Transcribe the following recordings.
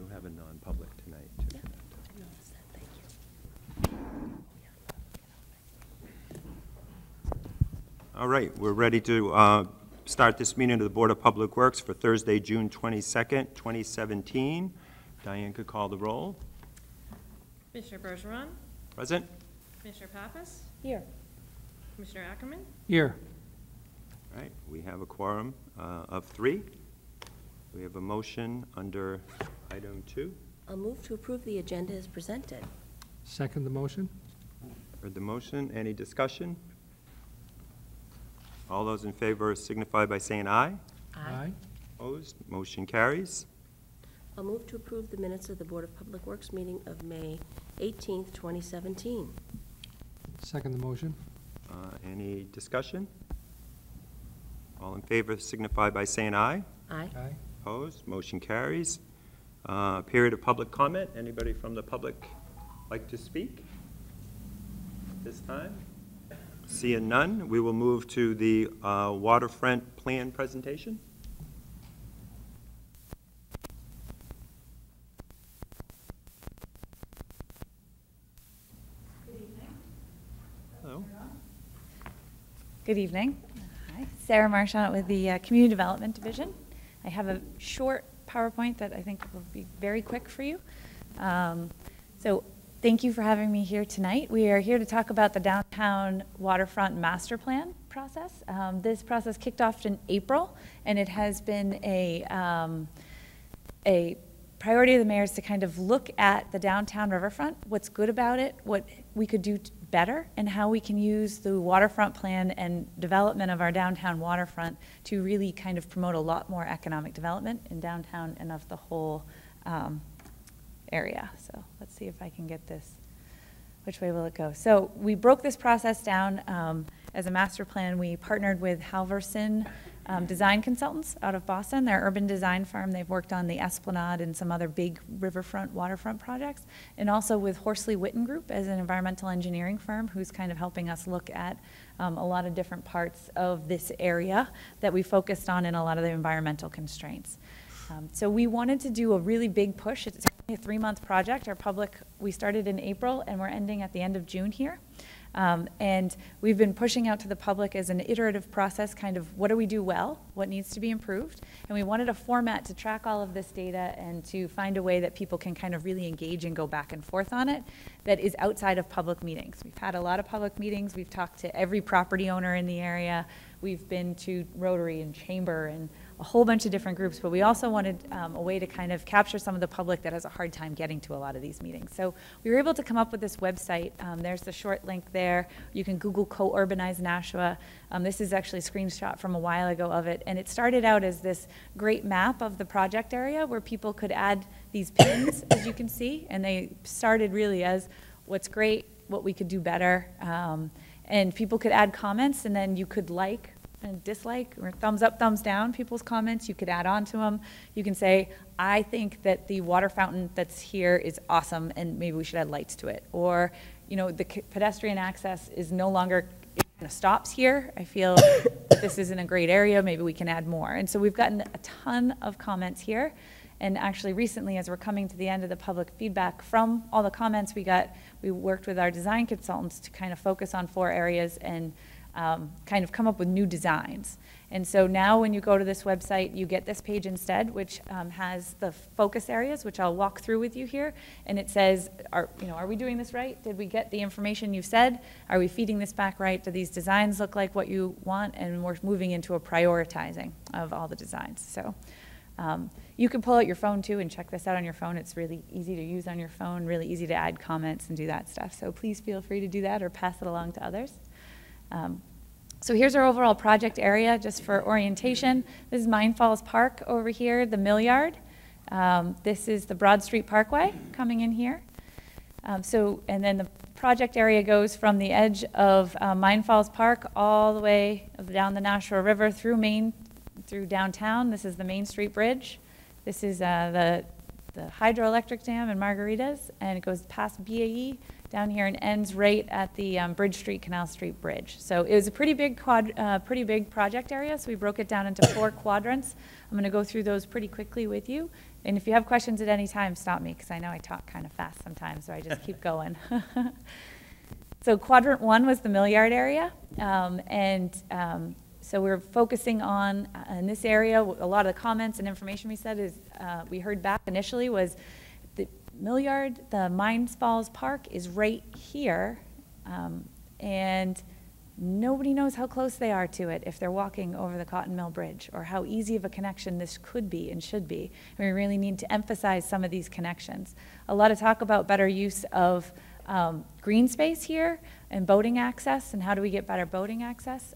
do have a non-public tonight, too. Yeah, I noticed that. Thank you. All right, we're ready to start this meeting of the Board of Public Works for Thursday, June 22nd, 2017. Diane could call the roll. Commissioner Bergeron? Present? Commissioner Pappas? Here. Commissioner Ackerman? Here. All right, we have a quorum of 3. We have a motion under item 2. I'll move to approve the agenda as presented. Second the motion? Heard the motion. Any discussion? All those in favor signify by saying aye. Aye. Opposed? Motion carries. I'll move to approve the minutes of the Board of Public Works meeting of May 18th, 2017. Second the motion? Any discussion? All in favor signify by saying aye. Aye. Aye. Opposed? Motion carries. Period of public comment. Anybody from the public like to speak this time? Seeing none, we will move to the waterfront plan presentation. Hello. Good evening. Hi, Sarah Marchant with the Community Development Division. I have a short PowerPoint that I think will be very quick for you. So thank you for having me here tonight. We are here to talk about the downtown waterfront master plan process. This process kicked off in April, and it has been a priority of the mayor's to kind of look at the downtown riverfront, what's good about it, what we could do better, and how we can use the waterfront plan and development of our downtown waterfront to really kind of promote a lot more economic development in downtown and of the whole area. So let's see if I can get this. Which way will it go? So we broke this process down as a master plan. We partnered with Halverson Design Consultants out of Boston. They're an urban design firm. They've worked on the Esplanade and some other big riverfront, waterfront projects. And also with Horsley Witten Group as an environmental engineering firm who's kind of helping us look at a lot of different parts of this area that we focused on in a lot of the environmental constraints. So we wanted to do a really big push. It's only a 3-month project. We started in April and we're ending at the end of June here. And we've been pushing out to the public as an iterative process, kind of what do we do well, what needs to be improved, and we wanted a format to track all of this data and to find a way that people can kind of really engage and go back and forth on it that is outside of public meetings. We've had a lot of public meetings. We've talked to every property owner in the area. We've been to Rotary and Chamber and a whole bunch of different groups, but we also wanted a way to kind of capture some of the public that has a hard time getting to a lot of these meetings. So we were able to come up with this website. There's the short link there. You can Google Co-Urbanize Nashua. This is actually a screenshot from a while ago of it, and it started out as this great map of the project area where people could add these pins, as you can see, and they started really as what's great, what we could do better, and people could add comments, and then you could like and dislike or thumbs up, thumbs down people's comments. You could add on to them. You can say, I think that the water fountain that's here is awesome and maybe we should add lights to it. Or, you know, the pedestrian access is no longer, it kind of stops here. I feel this isn't a great area, maybe we can add more. And so we've gotten a ton of comments here. And actually recently, as we're coming to the end of the public feedback from all the comments we got, we worked with our design consultants to kind of focus on 4 areas and kind of come up with new designs. And so now when you go to this website, you get this page instead, which has the focus areas, which I'll walk through with you here. And it says, are we doing this right? Did we get the information you said? Are we feeding this back right? Do these designs look like what you want? And we're moving into a prioritizing of all the designs. So you can pull out your phone too and check this out on your phone. It's really easy to use on your phone, really easy to add comments and do that stuff. So please feel free to do that or pass it along to others. So here's our overall project area, just for orientation. This is Mine Falls Park over here, the Mill Yard. This is the Broad Street Parkway coming in here. And then the project area goes from the edge of Mine Falls Park all the way down the Nashua River through Main, through downtown. This is the Main Street Bridge. This is the hydroelectric dam in Margaritas, and it goes past BAE down here and ends right at the Bridge Street, Canal Street Bridge. So it was a pretty big project area, so we broke it down into 4 quadrants. I'm going to go through those pretty quickly with you. And if you have questions at any time, stop me, because I know I talk kind of fast sometimes, so I just keep going. So quadrant 1 was the mill yard area, so we're focusing on, in this area, a lot of the comments and information we said is, we heard back initially was the mill yard, the Mines Falls Park is right here, and nobody knows how close they are to it if they're walking over the Cotton Mill Bridge, or how easy of a connection this could be and should be. And we really need to emphasize some of these connections. A lot of talk about better use of green space here and boating access, and how do we get better boating access.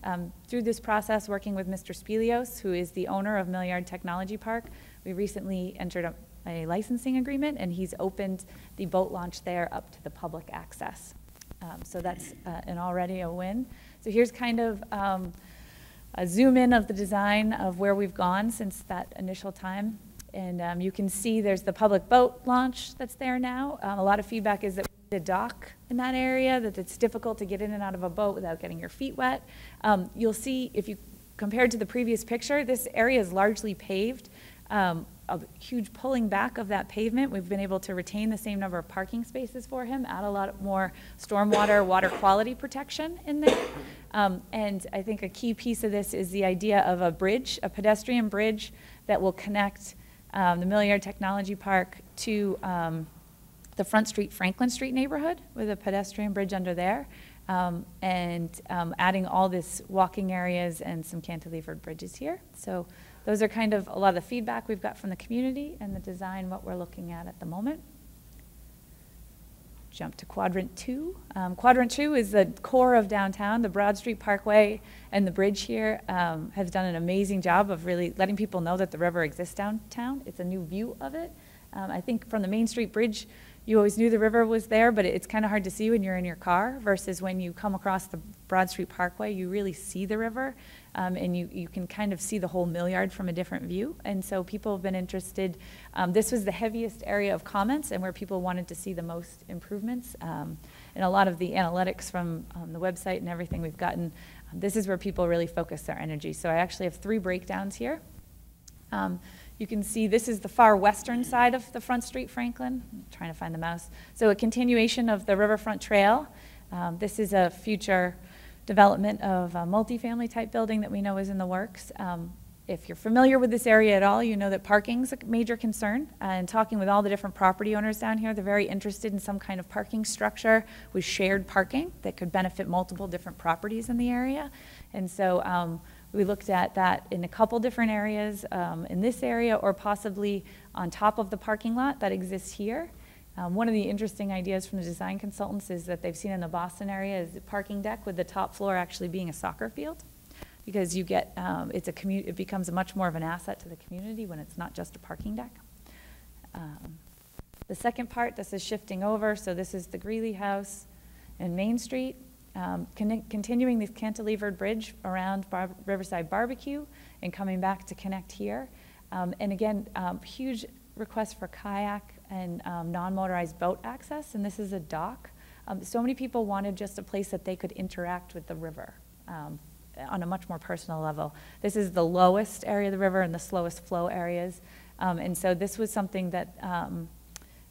Through this process, working with Mr. Spelios, who is the owner of Millyard Technology Park, we recently entered a licensing agreement, and he's opened the boat launch there up to the public access. So that's already a win. So here's kind of a zoom in of the design of where we've gone since that initial time. And you can see there's the public boat launch that's there now. A lot of feedback is that the dock in that area, that it's difficult to get in and out of a boat without getting your feet wet. You'll see, if you compared to the previous picture, this area is largely paved. A huge pulling back of that pavement. We've been able to retain the same number of parking spaces for him, add a lot more stormwater, water quality protection in there. And I think a key piece of this is the idea of a bridge, a pedestrian bridge that will connect the Millyard Technology Park to the Front Street, Franklin Street neighborhood with a pedestrian bridge under there, and adding all this walking areas and some cantilevered bridges here. So those are kind of a lot of the feedback we've got from the community and the design, what we're looking at the moment. Jump to quadrant 2. Quadrant 2 is the core of downtown. The Broad Street Parkway and the bridge here has done an amazing job of really letting people know that the river exists downtown. It's a new view of it. I think from the Main Street Bridge, you always knew the river was there, but it's kind of hard to see when you're in your car, versus when you come across the Broad Street Parkway, you really see the river, and you can kind of see the whole Millyard from a different view. And so people have been interested. This was the heaviest area of comments and where people wanted to see the most improvements. And a lot of the analytics from the website and everything we've gotten, this is where people really focus their energy. So I actually have 3 breakdowns here. You can see this is the far western side of the Front Street Franklin. I'm trying to find the mouse. So a continuation of the Riverfront Trail. This is a future development of a multifamily type building that we know is in the works. If you're familiar with this area at all, you know that parking's a major concern. And talking with all the different property owners down here, they're very interested in some kind of parking structure with shared parking that could benefit multiple different properties in the area. And so we looked at that in a couple different areas, in this area or possibly on top of the parking lot that exists here. One of the interesting ideas from the design consultants is that they've seen in the Boston area is the parking deck with the top floor actually being a soccer field, because you get, it becomes much more of an asset to the community when it's not just a parking deck. The second part, this is shifting over, so this is the Greeley House and Main Street. Continuing this cantilevered bridge around Riverside Barbecue and coming back to connect here. And again, huge request for kayak and non-motorized boat access, and this is a dock. So many people wanted just a place that they could interact with the river on a much more personal level. This is the lowest area of the river and the slowest flow areas. And so this was something that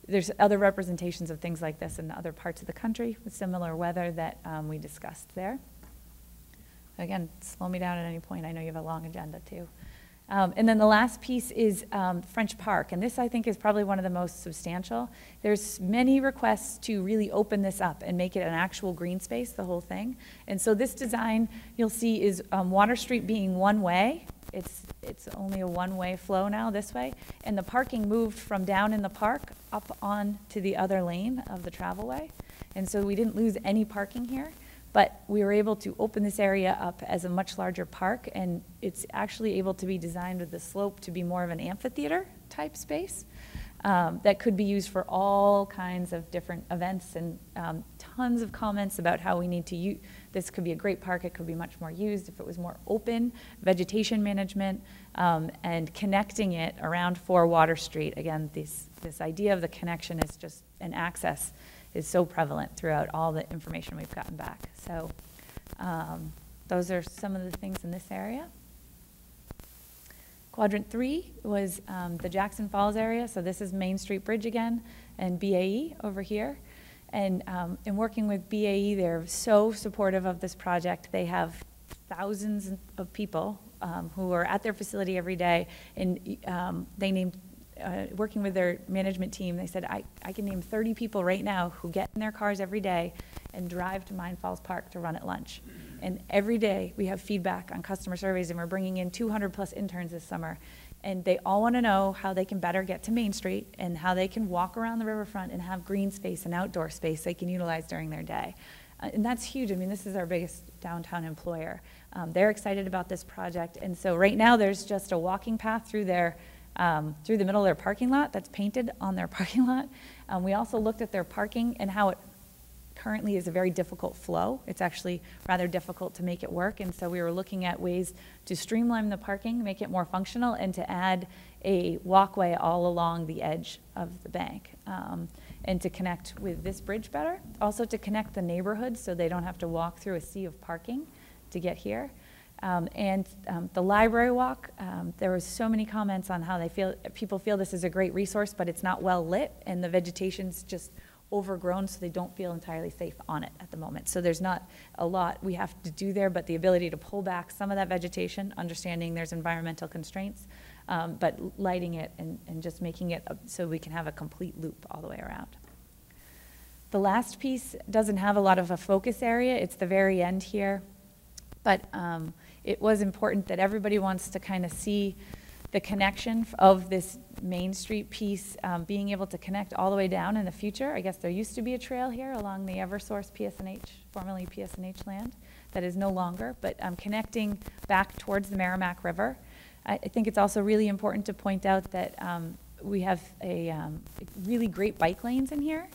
there's other representations of things like this in other parts of the country with similar weather that we discussed there. Again, slow me down at any point. I know you have a long agenda too. And then the last piece is French Park, and this I think is probably one of the most substantial. There's many requests to really open this up and make it an actual green space, the whole thing. And so this design you'll see is Water Street being one way. It's only a one-way flow now this way, and the parking moved from down in the park up on to the other lane of the travelway. And so we didn't lose any parking here, but we were able to open this area up as a much larger park, and it's actually able to be designed with the slope to be more of an amphitheater type space that could be used for all kinds of different events, and tons of comments about how we need to use. This could be a great park, it could be much more used if it was more open, vegetation management, and connecting it around 4 Water Street. Again, this idea of the connection is just an access is so prevalent throughout all the information we've gotten back. So those are some of the things in this area. Quadrant 3 was the Jackson Falls area. So this is Main Street Bridge again, and BAE over here. And in working with BAE, they're so supportive of this project. They have thousands of people who are at their facility every day, and they named, working with their management team, they said, I can name 30 people right now who get in their cars every day and drive to Mine Falls Park to run at lunch. And every day we have feedback on customer surveys, and we're bringing in 200 plus interns this summer. And they all want to know how they can better get to Main Street and how they can walk around the riverfront and have green space and outdoor space they can utilize during their day. And that's huge. I mean, this is our biggest downtown employer. They're excited about this project. And so right now there's just a walking path through their through the middle of their parking lot that's painted on their parking lot. We also looked at their parking and how it currently is a very difficult flow. It's actually rather difficult to make it work, and so we were looking at ways to streamline the parking, make it more functional, and to add a walkway all along the edge of the bank, and to connect with this bridge better. Also to connect the neighborhoods so they don't have to walk through a sea of parking to get here. The library walk, there was so many comments on how people feel this is a great resource, but it's not well lit, and the vegetation's just overgrown, so they don't feel entirely safe on it at the moment. So there's not a lot we have to do there, but the ability to pull back some of that vegetation, understanding there's environmental constraints, but lighting it and just making it so we can have a complete loop all the way around. The last piece doesn't have a lot of a focus area. It's the very end here, but it was important that everybody wants to kind of see the connection of this Main Street piece, being able to connect all the way down in the future. I guess there used to be a trail here along the Eversource PSNH, formerly PSNH land, that is no longer, but connecting back towards the Merrimack River. I think it's also really important to point out that we have a really great bike lanes in here,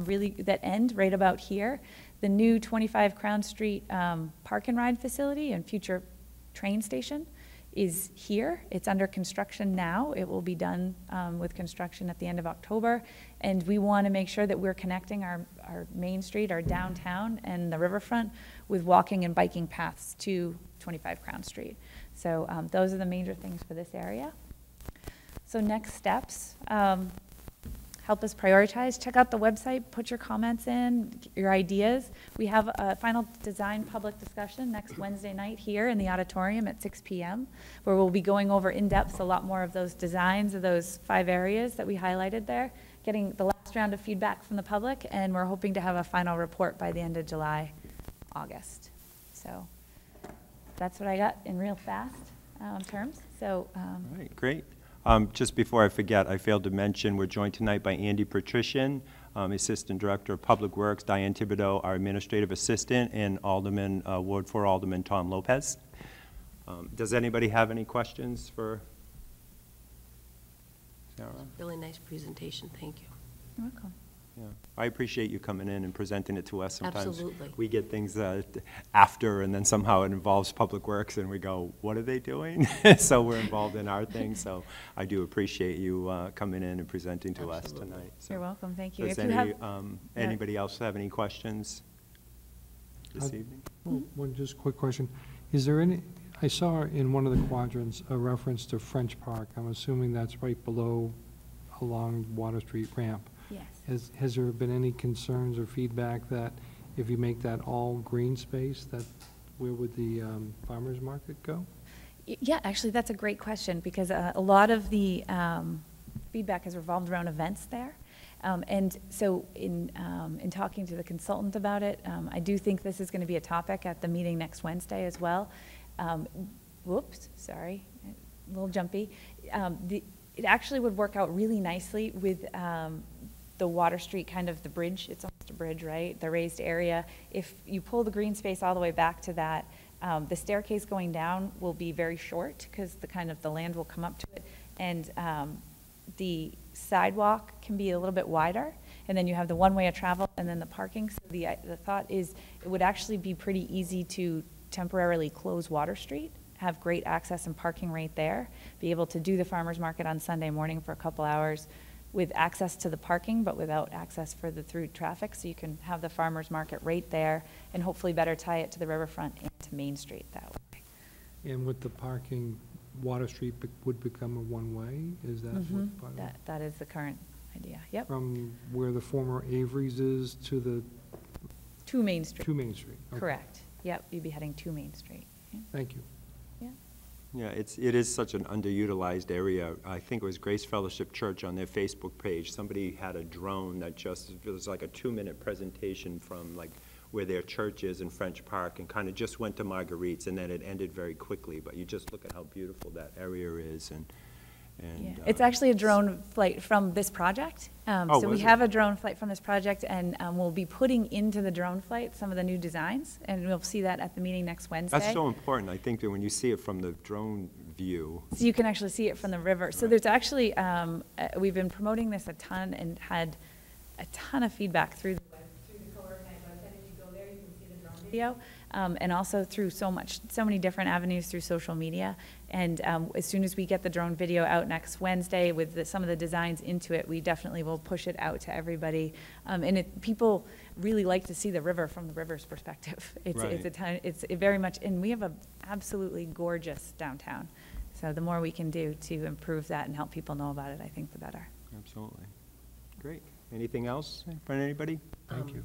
really that end right about here. The new 25 Crown Street park and ride facility and future train station is here. It's under construction now. It will be done with construction at the end of October. And we want to make sure that we're connecting our Main Street, our downtown, and the riverfront with walking and biking paths to 25 Crown Street. So those are the major things for this area. So next steps, help us prioritize. Check out the website, put your comments in, your ideas. We have a final design public discussion next Wednesday night here in the auditorium at 6 p.m., where we'll be going over in depth a lot more of those designs of those 5 areas that we highlighted there, getting the last round of feedback from the public, and we're hoping to have a final report by the end of July, August. So that's what I got in real fast terms. So, All right, great. Just before I forget, I failed to mention we're joined tonight by Andy Patrician, Assistant Director of Public Works, Diane Thibodeau, our Administrative Assistant, and Alderman, Ward 4 Alderman Tom Lopez. Does anybody have any questions for Sarah? Really nice presentation, thank you. you're welcome. Yeah, I appreciate you coming in and presenting it to us. Sometimes Absolutely. we get things after, and then somehow it involves Public Works, and we go, what are they doing? So we're involved in our thing, so I do appreciate you coming in and presenting to us Absolutely. tonight. So You're welcome, thank you. does If you have, anybody else have any questions this evening? One just quick question. Is there any, I saw in one of the quadrants a reference to French Park. I'm assuming that's right below along Water Street ramp. yes. Has there been any concerns or feedback that if you make that all green space, that where would the farmer's market go? Yeah, actually, that's a great question, because a lot of the feedback has revolved around events there. And so in talking to the consultant about it, I do think this is going to be a topic at the meeting next Wednesday as well. Whoops, sorry, a little jumpy. It actually would work out really nicely with the Water Street, kind of the bridge. It's almost a bridge, right? The raised area. If you pull the green space all the way back to that, the staircase going down will be very short because the land will come up to it, and the sidewalk can be a little bit wider, and then you have the one-way of travel and then the parking. So the thought is it would actually be pretty easy to temporarily close Water Street, have great access and parking right there, be able to do the farmer's market on Sunday morning for a couple hours, with access to the parking, but without access for the through traffic. So you can have the farmer's market right there and hopefully better tie it to the riverfront and to Main Street that way. And with the parking, Water Street would become a one-way? Is that what part of it? That is the current idea, yep. From where the former Avery's is to the, To Main Street. to Main Street? Okay. Correct, yep, you'd be heading to Main Street. Yeah. Thank you. Yeah. Yeah, it is such an underutilized area. I think it was Grace Fellowship Church on their Facebook page. Somebody had a drone that just, it was like a 2-minute presentation from like where their church is in French Park and kind of just went to Marguerite's, and then it ended very quickly. But you just look at how beautiful that area is, and Yeah, it's actually a drone flight from this project. Oh, So we was it? have a drone flight from this project, and we'll be putting into the drone flight some of the new designs, and we'll see that at the meeting next Wednesday. That's so important. I think that when you see it from the drone view, So you can actually see it from the river. So there's actually, we've been promoting this a ton and had a ton of feedback through the co-organized website. If you go there, you can see the drone video. And also through so many different avenues through social media. And as soon as we get the drone video out next Wednesday with some of the designs into it, we definitely will push it out to everybody. And people really like to see the river from the river's perspective. It's very much, and we have a absolutely gorgeous downtown. So the more we can do to improve that and help people know about it, I think the better. absolutely. Great. Anything else from anybody? Thank you.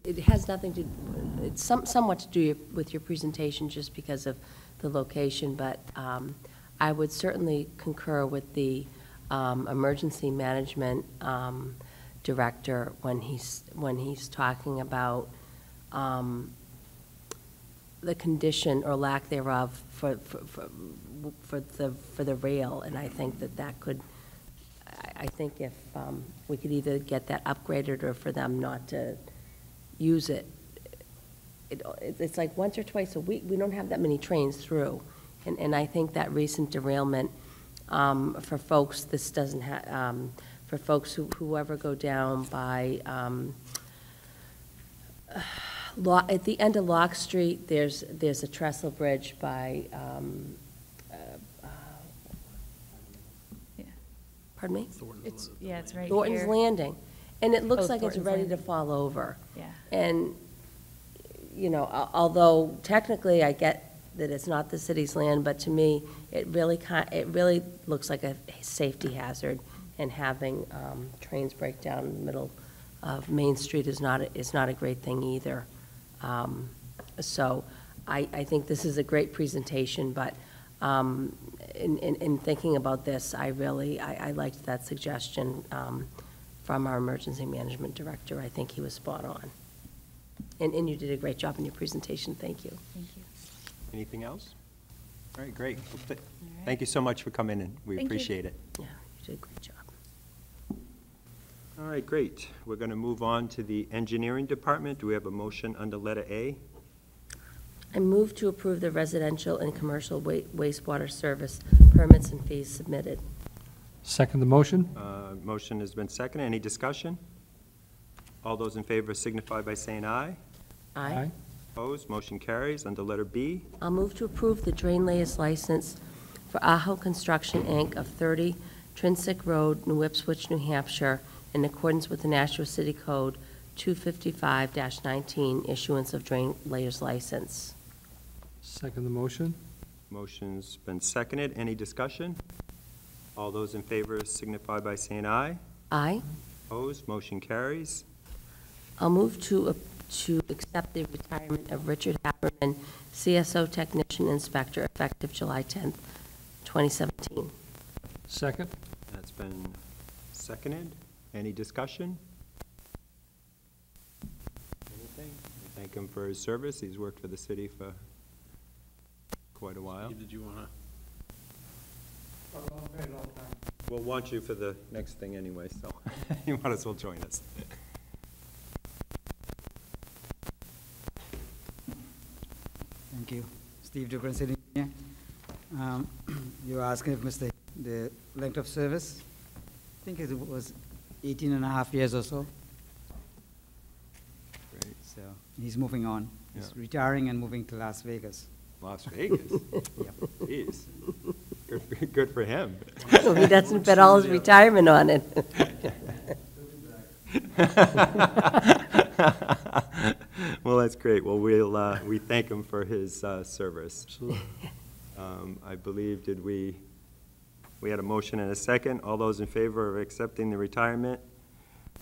It has nothing to, it's somewhat to do with your presentation just because of the location, but I would certainly concur with the emergency management director when he's talking about the condition or lack thereof for the rail, and I think that could, I think if we could either get that upgraded or for them not to use it. It's like once or twice a week, we don't have that many trains through. And I think that recent derailment, for folks, this doesn't have, for folks who ever go down by, at the end of Lock Street, there's a trestle bridge by, Yeah. pardon me? It's right here. Thornton's Landing. And it looks Oh, like it's Thornton's ready to Landing. fall over. Yeah. And, you know, although technically I get that it's not the city's land, but to me, it really looks like a safety hazard, and having trains break down in the middle of Main Street is not a great thing either. So I think this is a great presentation, but in thinking about this, I liked that suggestion from our emergency management director. I think he was spot on. And you did a great job in your presentation. Thank you. Thank you. Anything else? All right, great. Well, thank you so much for coming in. We Thank you. appreciate it. Yeah, you did a great job. All right, great. We're going to move on to the engineering department. Do we have a motion under letter A? I move to approve the residential and commercial wastewater service permits and fees submitted. Second the motion? Motion has been seconded. Any discussion? All those in favor signify by saying aye. Aye. Opposed? Motion carries. Under letter B, I'll move to approve the drain layers license for Aho Construction, Inc. of 30 Trinsic Road, New Ipswich, New Hampshire, in accordance with the Nashua City Code 255-19, issuance of drain layers license. Second the motion? motion's been seconded. Any discussion? All those in favor signify by saying aye. Aye. Opposed? Motion carries. I'll move to accept the retirement of Richard Haberman, CSO Technician Inspector, effective July 10th, 2017. Second? That's been seconded. Any discussion? Anything? We thank him for his service. He's worked for the city for quite a while. Did you want to? We'll want you for the next thing anyway, so you might as well join us. Thank you. Steve Duggan sitting here. You were asking if the length of service. I think it was 18 and a half years or so. Great. So he's moving on. He's Yeah. retiring and moving to Las Vegas. Las Vegas? Yep. Jeez. Good for him. He doesn't bet all his retirement on it. Well, that's great. Well, we thank him for his service. Absolutely. I believe, we had a motion and a second. All those in favor of accepting the retirement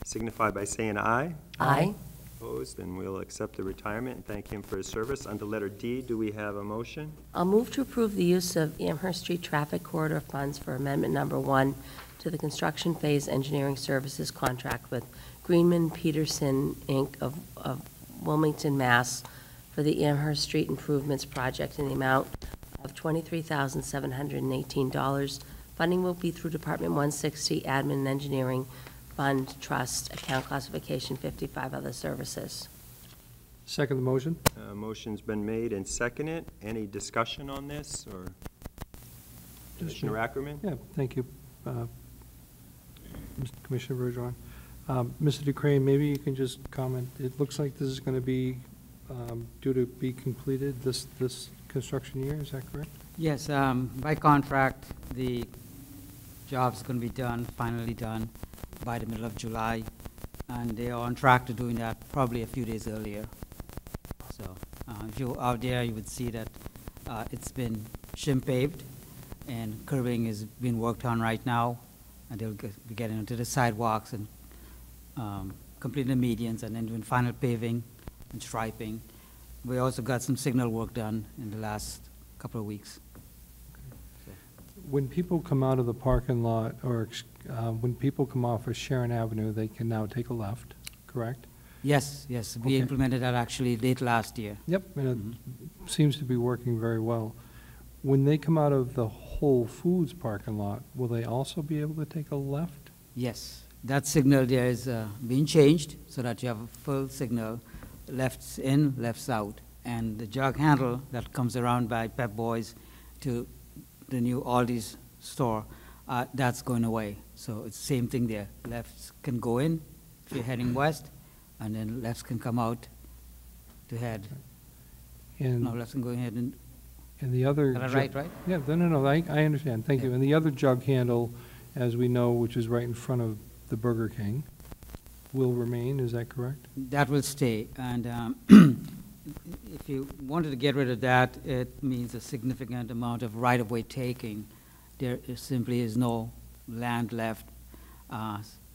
signify by saying aye. Aye. Opposed, and we'll accept the retirement and thank him for his service. Under letter D, do we have a motion? I'll move to approve the use of Amherst Street Traffic Corridor funds for Amendment Number 1 to the Construction Phase Engineering Services Contract with Greenman Peterson, Inc. of Wilmington, Mass. for the Amherst Street Improvements Project in the amount of $23,718. Funding will be through Department 160 Admin and Engineering Fund Trust, account classification 55 other services. Second the motion? Motion's been made and seconded. Any discussion on this, or Commissioner Ackerman? Yeah, thank you, Commissioner Bergeron. Mr. Dukraine, maybe you can just comment. It looks like this is going to be due to be completed this construction year, is that correct? Yes, by contract, the job's going to be done, finally done, by the middle of July, and they are on track to doing that probably a few days earlier. So if you're out there, you would see that it's been shim paved, and curbing is being worked on right now, and they'll be getting into the sidewalks and completing the medians, and then doing final paving and striping. We also got some signal work done in the last couple of weeks. When people come out of the parking lot, or when people come off of Sharon Avenue, they can now take a left, correct? Yes, yes, we Okay. implemented that actually late last year. Yep, and it seems to be working very well. When they come out of the Whole Foods parking lot, will they also be able to take a left? Yes, that signal there is being changed so that you have a full signal, lefts in, lefts out. And the jug handle that comes around by Pep Boys to the new Aldi's store, that's going away. So it's the same thing there. Lefts can go in if you're heading west, and then lefts can come out to head. And, No, lefts can go ahead and, and the other. is that ju- right, right? Yeah, no, I understand, thank you. Yeah. And the other jug handle, as we know, which is right in front of the Burger King, will remain, is that correct? That will stay, and if you wanted to get rid of that, it means a significant amount of right-of-way taking. There simply is no land left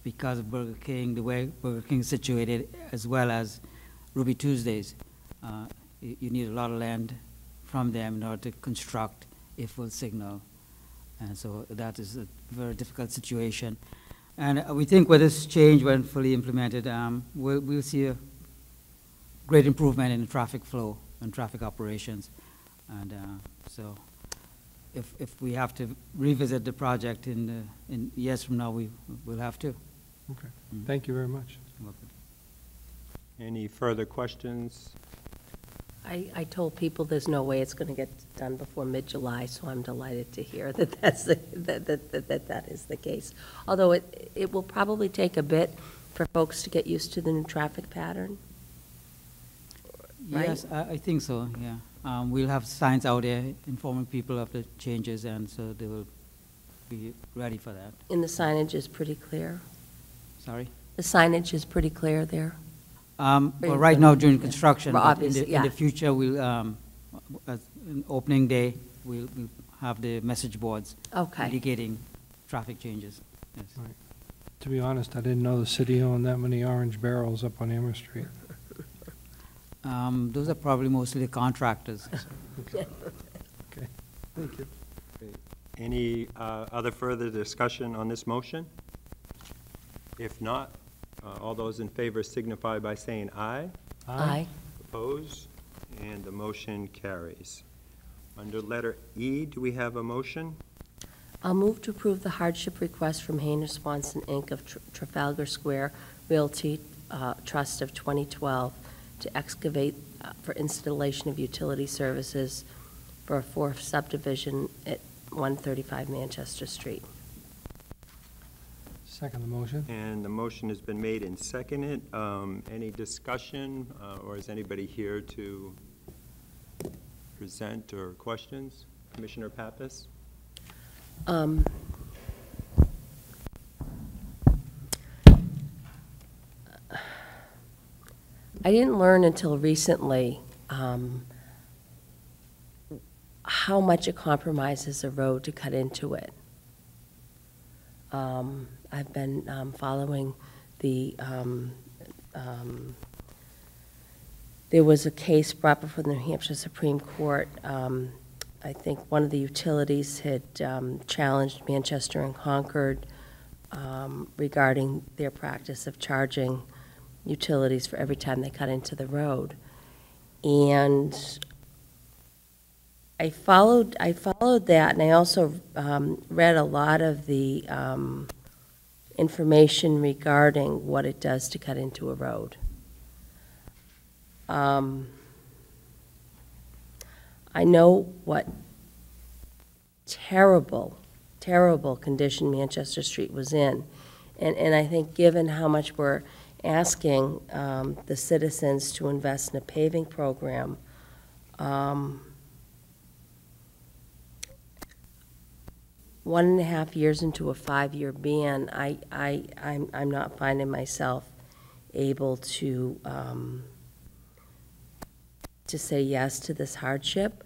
because of Burger King, the way Burger King is situated, as well as Ruby Tuesdays. You need a lot of land from them in order to construct a full signal, and so that is a very difficult situation. And we think with this change, when fully implemented, we'll see a great improvement in traffic flow and traffic operations. And so if we have to revisit the project in years from now, we'll have to. Okay, Mm. thank you very much. Any further questions? I told people there's no way it's going to get done before mid-July, so I'm delighted to hear that that is the case. Although it will probably take a bit for folks to get used to the new traffic pattern. Right? Yes, I think so, yeah. We'll have signs out there informing people of the changes, and so they will be ready for that. And the signage is pretty clear. Sorry? The signage is pretty clear there. Well, right now during Yeah. construction, Well, but obviously, in yeah. the future, we'll, as an opening day, we'll have the message boards Okay. indicating traffic changes. Yes. Right. To be honest, I didn't know the city owned that many orange barrels up on Amherst Street. Those are probably mostly the contractors. Okay, thank you. Any other further discussion on this motion? If not, all those in favor signify by saying aye. Aye. Opposed? And the motion carries. Under letter E, do we have a motion? I'll move to approve the hardship request from Hayner Swanson, Inc. of Trafalgar Square Realty Trust of 2012 to excavate for installation of utility services for a fourth subdivision at 135 Manchester Street. Second the motion? And the motion has been made and seconded. Any discussion, or is anybody here to present or questions? Commissioner Pappas? I didn't learn until recently how much it compromises a road to cut into it. I've been following the, there was a case brought before the New Hampshire Supreme Court. I think one of the utilities had challenged Manchester and Concord regarding their practice of charging utilities for every time they cut into the road. And I followed that, and I also read a lot of the information regarding what it does to cut into a road. I know what terrible, terrible condition Manchester Street was in, and I think given how much we're asking the citizens to invest in a paving program, 1.5 years into a 5-year ban, I'm not finding myself able to say yes to this hardship.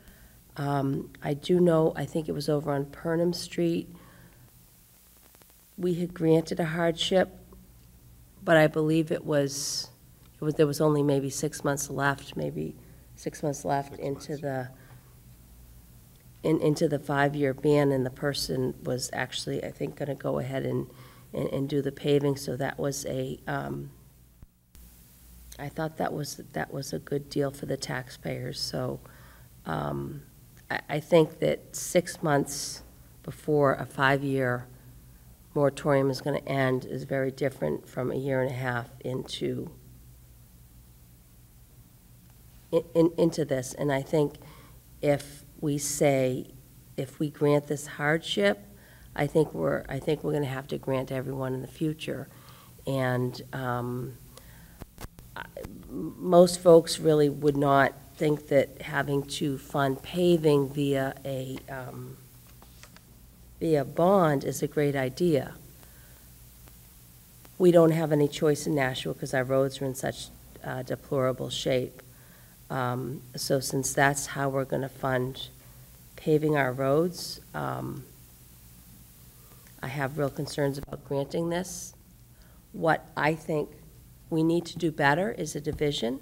I do know, I think it was over on Purnham Street, we had granted a hardship, but I believe there was only maybe 6 months left, into the 5-year ban, and the person was actually, I think, going to go ahead and do the paving, so that was I thought that was a good deal for the taxpayers. So I think that 6 months before a 5-year moratorium is going to end is very different from 1.5 years into this. And I think if we grant this hardship, I think we're going to have to grant everyone in the future. And most folks really would not think that having to fund paving via a bond is a great idea. We don't have any choice in Nashua because our roads are in such deplorable shape. So since that's how we're going to fund paving our roads, I have real concerns about granting this. What I think we need to do better is a division.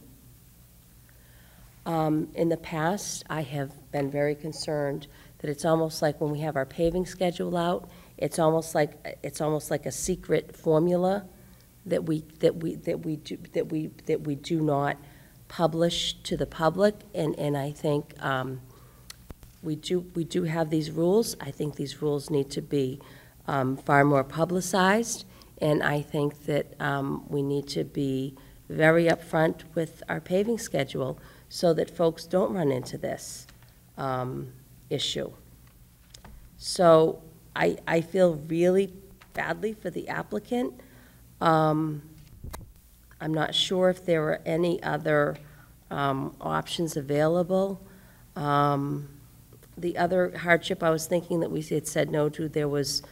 In the past, I have been very concerned that it's almost like when we have our paving schedule out, it's almost like a secret formula that we do not publish to the public, and I think we do have these rules. I think these rules need to be far more publicized, and I think that we need to be very upfront with our paving schedule so that folks don't run into this issue. So I feel really badly for the applicant. I'm not sure if there were any other options available. The other hardship I was thinking that we had said no to, there was,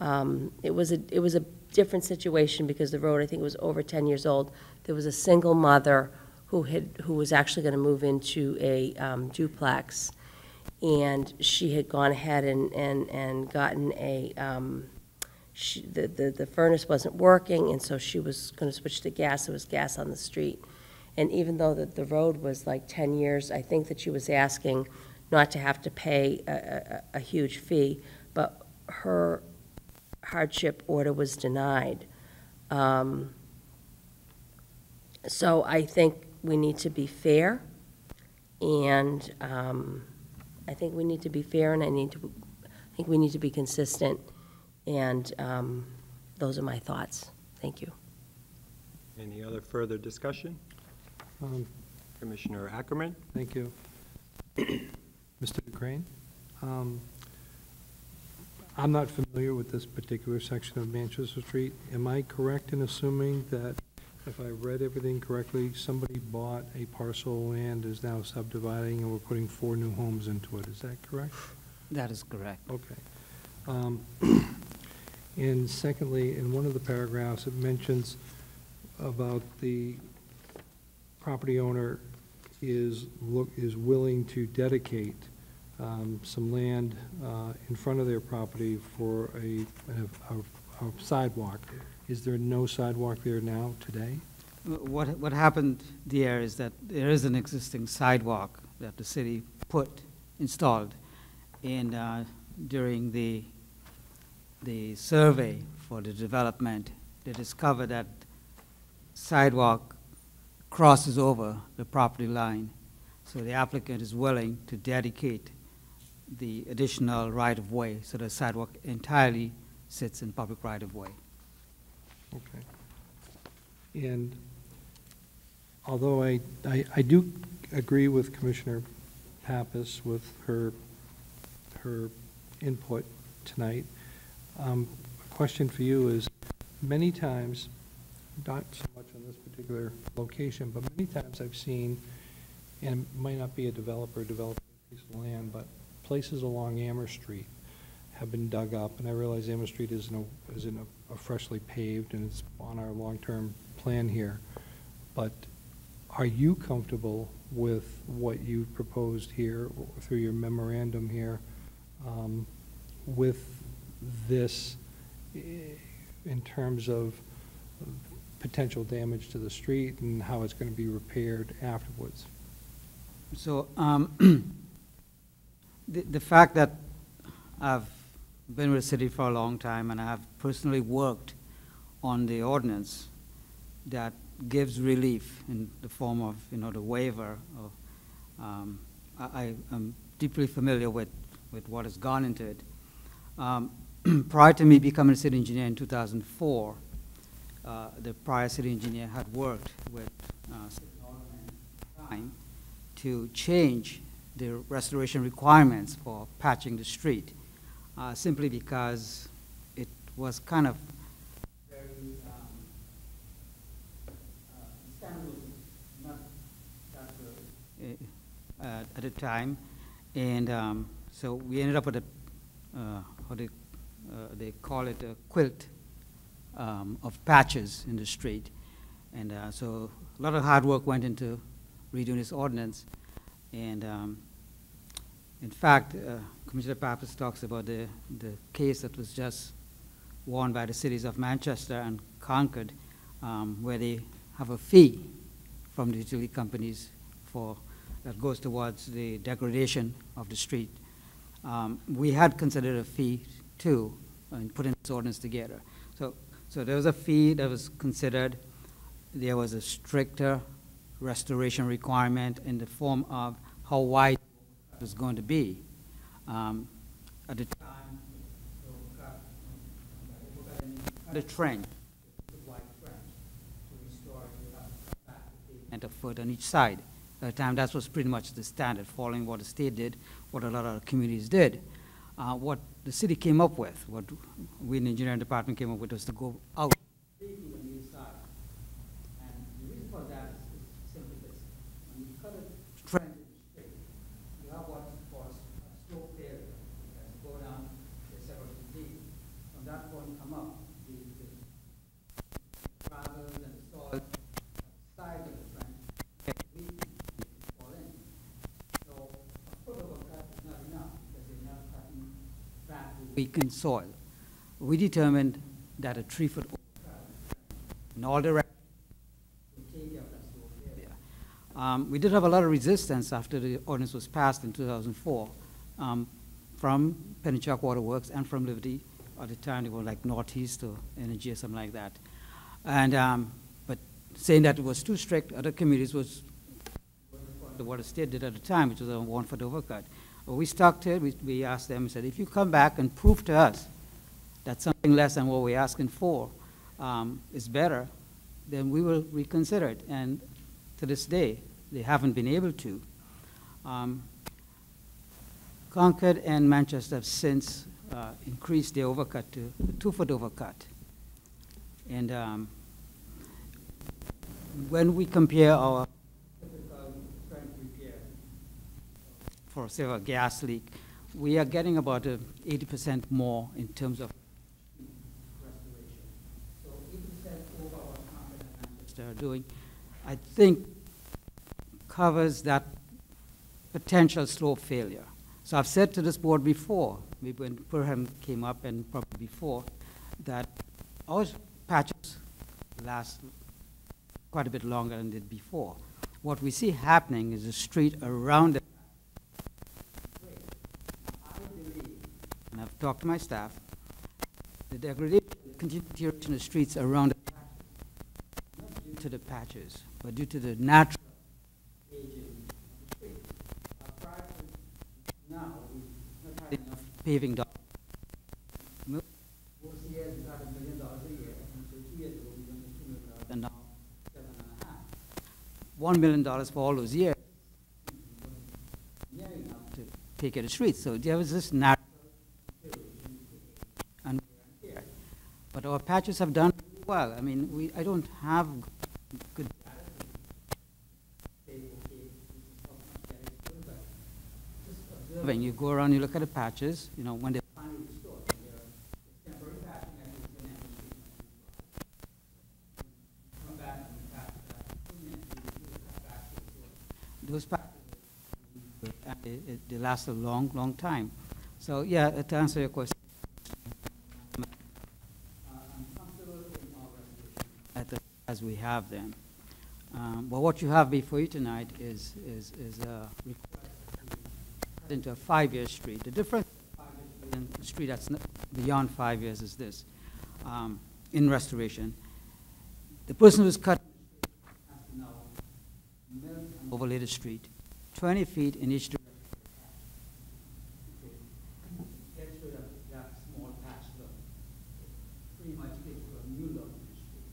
it was a different situation because the road, I think, was over 10 years old. There was a single mother who was actually going to move into a duplex, and she had gone ahead and gotten a, the furnace wasn't working, and so she was going to switch to gas. There was gas on the street. And even though the road was like 10 years, I think that she was asking not to have to pay a huge fee, but her hardship order was denied. So I think we need to be fair, and I think we need to be fair, and I think we need to be consistent, and those are my thoughts. Thank you. Any other further discussion? Commissioner Ackerman? Thank you. Mr. DeCrane, I'm not familiar with this particular section of Manchester Street. Am I correct in assuming that if I read everything correctly, somebody bought a parcel of land, is now subdividing, and we're putting 4 new homes into it? Is that correct? That is correct. Okay. And secondly, in one of the paragraphs, it mentions about the property owner is willing to dedicate some land in front of their property for a sidewalk. Is there no sidewalk there now, today? What happened there is that there is an existing sidewalk that the city installed, and during the survey for the development, they discovered that sidewalk crosses over the property line. So the applicant is willing to dedicate the additional right-of-way, so the sidewalk entirely sits in public right-of-way. Okay. And although I do agree with Commissioner Pappas with her input tonight, a question for you is, many times, not so much on this particular location, but many times I've seen, and it might not be a developer developing a piece of land, but places along Amherst Street have been dug up, and I realize Amherst Street isn't a freshly paved, and it's on our long-term plan here. But are you comfortable with what you proposed here through your memorandum here, with this in terms of potential damage to the street and how it's going to be repaired afterwards? So the fact that I've been with the city for a long time and I have personally worked on the ordinance that gives relief in the form of, the waiver of, I am deeply familiar with what has gone into it. Prior to me becoming a city engineer in 2004, the prior city engineer had worked with time to change the restoration requirements for patching the street, simply because it was kind of very, the standard was not that good at the time, and so we ended up with what they call it a quilt of patches in the street, and so a lot of hard work went into redoing this ordinance. And in fact, Commissioner Pappas talks about the case that was just won by the cities of Manchester and Concord, where they have a fee from the utility companies that goes towards the degradation of the street. We had considered a fee too in putting this ordinance together. So there was a fee that was considered. There was a stricter restoration requirement in the form of how wide it was going to be. At the time, the trench, the wide trench, to restore it and a foot on each side. At the time, that was pretty much the standard, following what the state did, what a lot of communities did. What the city came up with, what we in the engineering department came up with, was to go out 3 feet on the east side. And the reason for that is simply this. When you cut a trench in the street, you have what's called a slope area. As you go down, there's several feet. From that point, come up, the gravels and the soil side of the trench get weak and fall in. So a foot of a cut is not enough, because you're not cutting back with weakened soil. We determined that a 3-foot in all directions would take care of that slope area. We did have a lot of resistance after the ordinance was passed in 2004 from Pennachuck Waterworks and from Liberty. At the time, they were like Northeast or Energy or something like that. And but saying that it was too strict, other communities was what the state did at the time, which was a 1-foot overcut. Well, we stuck to it. We asked them and said, if you come back and prove to us that something less than what we're asking for is better, then we will reconsider it. And to this day, they haven't been able to. Concord and Manchester have since increased their overcut to a 2-foot overcut. And when we compare our typical trench repair for, say, a gas leak, we are getting about 80% more in terms of restoration. So 80% over what Concord and Manchester are doing. I think covers that potential slope failure. So I've said to this board before, maybe when Perham came up and probably before, that our patches last quite a bit longer than did before. What we see happening is the street around it. I believe, and I've talked to my staff, the degradation, continued deterioration of the streets around the patches, not due to the patches, but due to the natural aging of the street. Prior to now, we've not had enough paving dollars. Most years we got $1 million a year, and so 2 years ago we went to $2 million, and now $7.5 million. $1 million for all those years, near enough to take care of the streets. So there was this natural and here. But our patches have done well. I mean, I don't have good observing. You go around, you look at the patches, you know, when they're finally restored, it's temporary patching, and it's an empty street. Come back and patch back. Those patches, they last a long, long time. So, yeah, to answer your question, I'm comfortable in our resolution as we have them. But what you have before you tonight is a request into a 5-year street. The difference in the street that's beyond 5 years is this. In restoration, the person who's cut has to now mill and overlay the street 20 feet in each direction. Get rid of that small patch look. Pretty much give a new look to the street.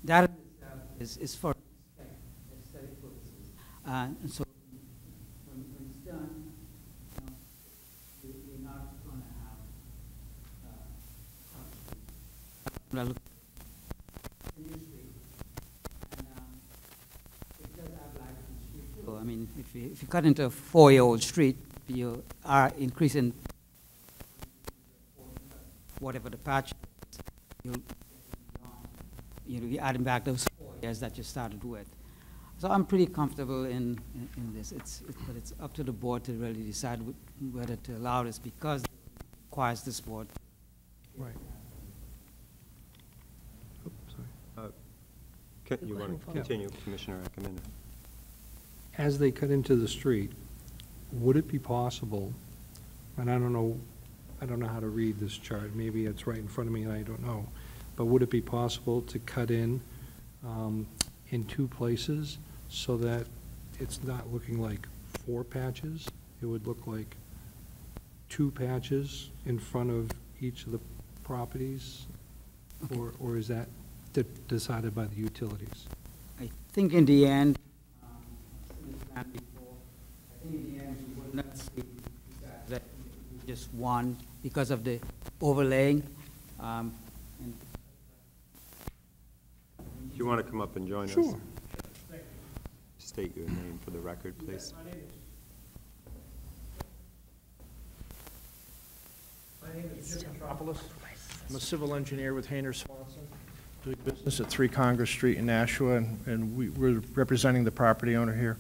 That in itself is for aesthetic purposes. And so when it's done, you're not going to have new street. And it does have light in the street too. I mean, if you cut into a 4-year-old street, you are increasing whatever the patch is. You'll be adding back those 4 years that you started with. So I'm pretty comfortable in this. But it's up to the board to really decide whether to allow this, because it requires this board. Right. Oops, sorry. You want to continue, Commissioner Ackerman? As they cut into the street, would it be possible, and I don't know how to read this chart, maybe it's right in front of me and I don't know, but would it be possible to cut in 2 places so that it's not looking like 4 patches? It would look like 2 patches in front of each of the properties? Okay. Or is that decided by the utilities? I think in the end, I think in the end we would not see that just one because of the overlaying. And Do you want to come up and join us? Sure. State your name for the record, please. My name is Jim Metropolis. I'm a civil engineer with Hayner Swanson, doing business at 3 Congress Street in Nashua, and we're representing the property owner here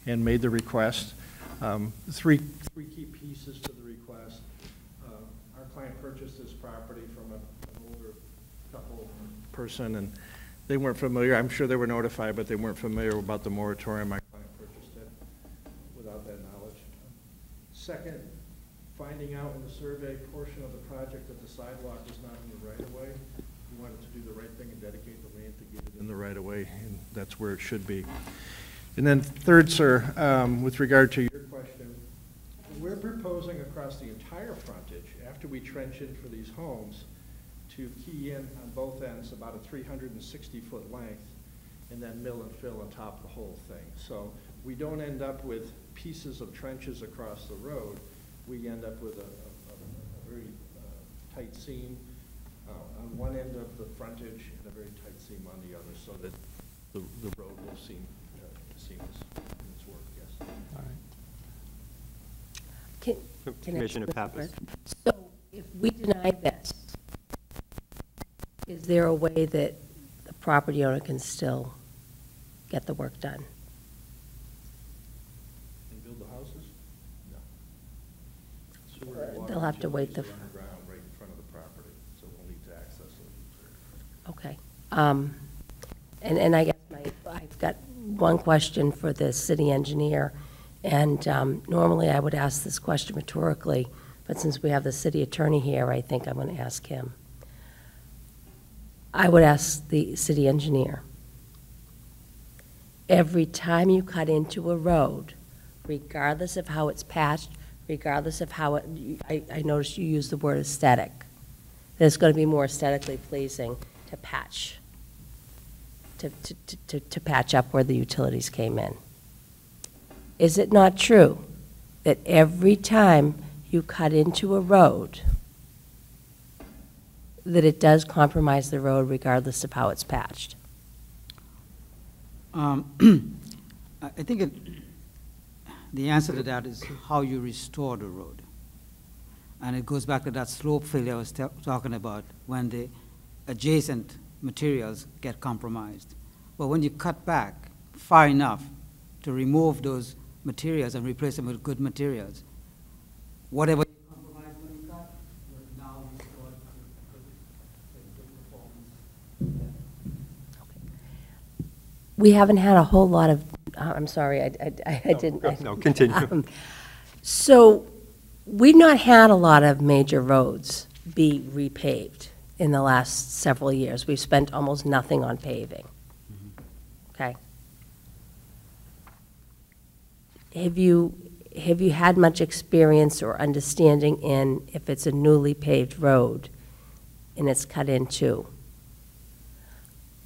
and made the request. Three key pieces to the request. Our client purchased this property from an older couple person, and they weren't familiar. I'm sure they were notified, but they weren't familiar about the moratorium. My client purchased it without that knowledge. Second, finding out in the survey portion of the project that the sidewalk was not in the right-of-way. We wanted to do the right thing and dedicate the land to get it in the right-of-way, and that's where it should be. And then third, sir, with regard to your question, we're proposing across the entire frontage, after we trench in for these homes, to key in on both ends about a 360-foot length, and then mill and fill on top of the whole thing. So we don't end up with pieces of trenches across the road. We end up with a very tight seam on one end of the frontage and a very tight seam on the other, so that the road will seem seamless in its work, yes. All right. Commissioner Pappas. So if we deny this, is there a way that the property owner can still get the work done? He'll have to wait Utilities are underground right in front of the property, so we'll need to access it. Okay. And I guess I've got one question for the city engineer, and normally I would ask this question rhetorically, but since we have the city attorney here, I think I'm going to ask him. I would ask the city engineer, every time you cut into a road, regardless of how it's patched, regardless of how it, I noticed you used the word aesthetic, that it's going to be more aesthetically pleasing to patch, to patch up where the utilities came in. Is it not true that every time you cut into a road, that it does compromise the road regardless of how it's patched? I think the answer to that is how you restore the road. And it goes back to that slope failure I was talking about, when the adjacent materials get compromised. But when you cut back far enough to remove those materials and replace them with good materials, whatever you compromised when you cut was now restored to good performance. We haven't had a whole lot of, I'm sorry, I didn't. No, continue. So we've not had a lot of major roads be repaved in the last several years. We've spent almost nothing on paving. Okay? Have you had much experience or understanding in if it's a newly paved road and it's cut into?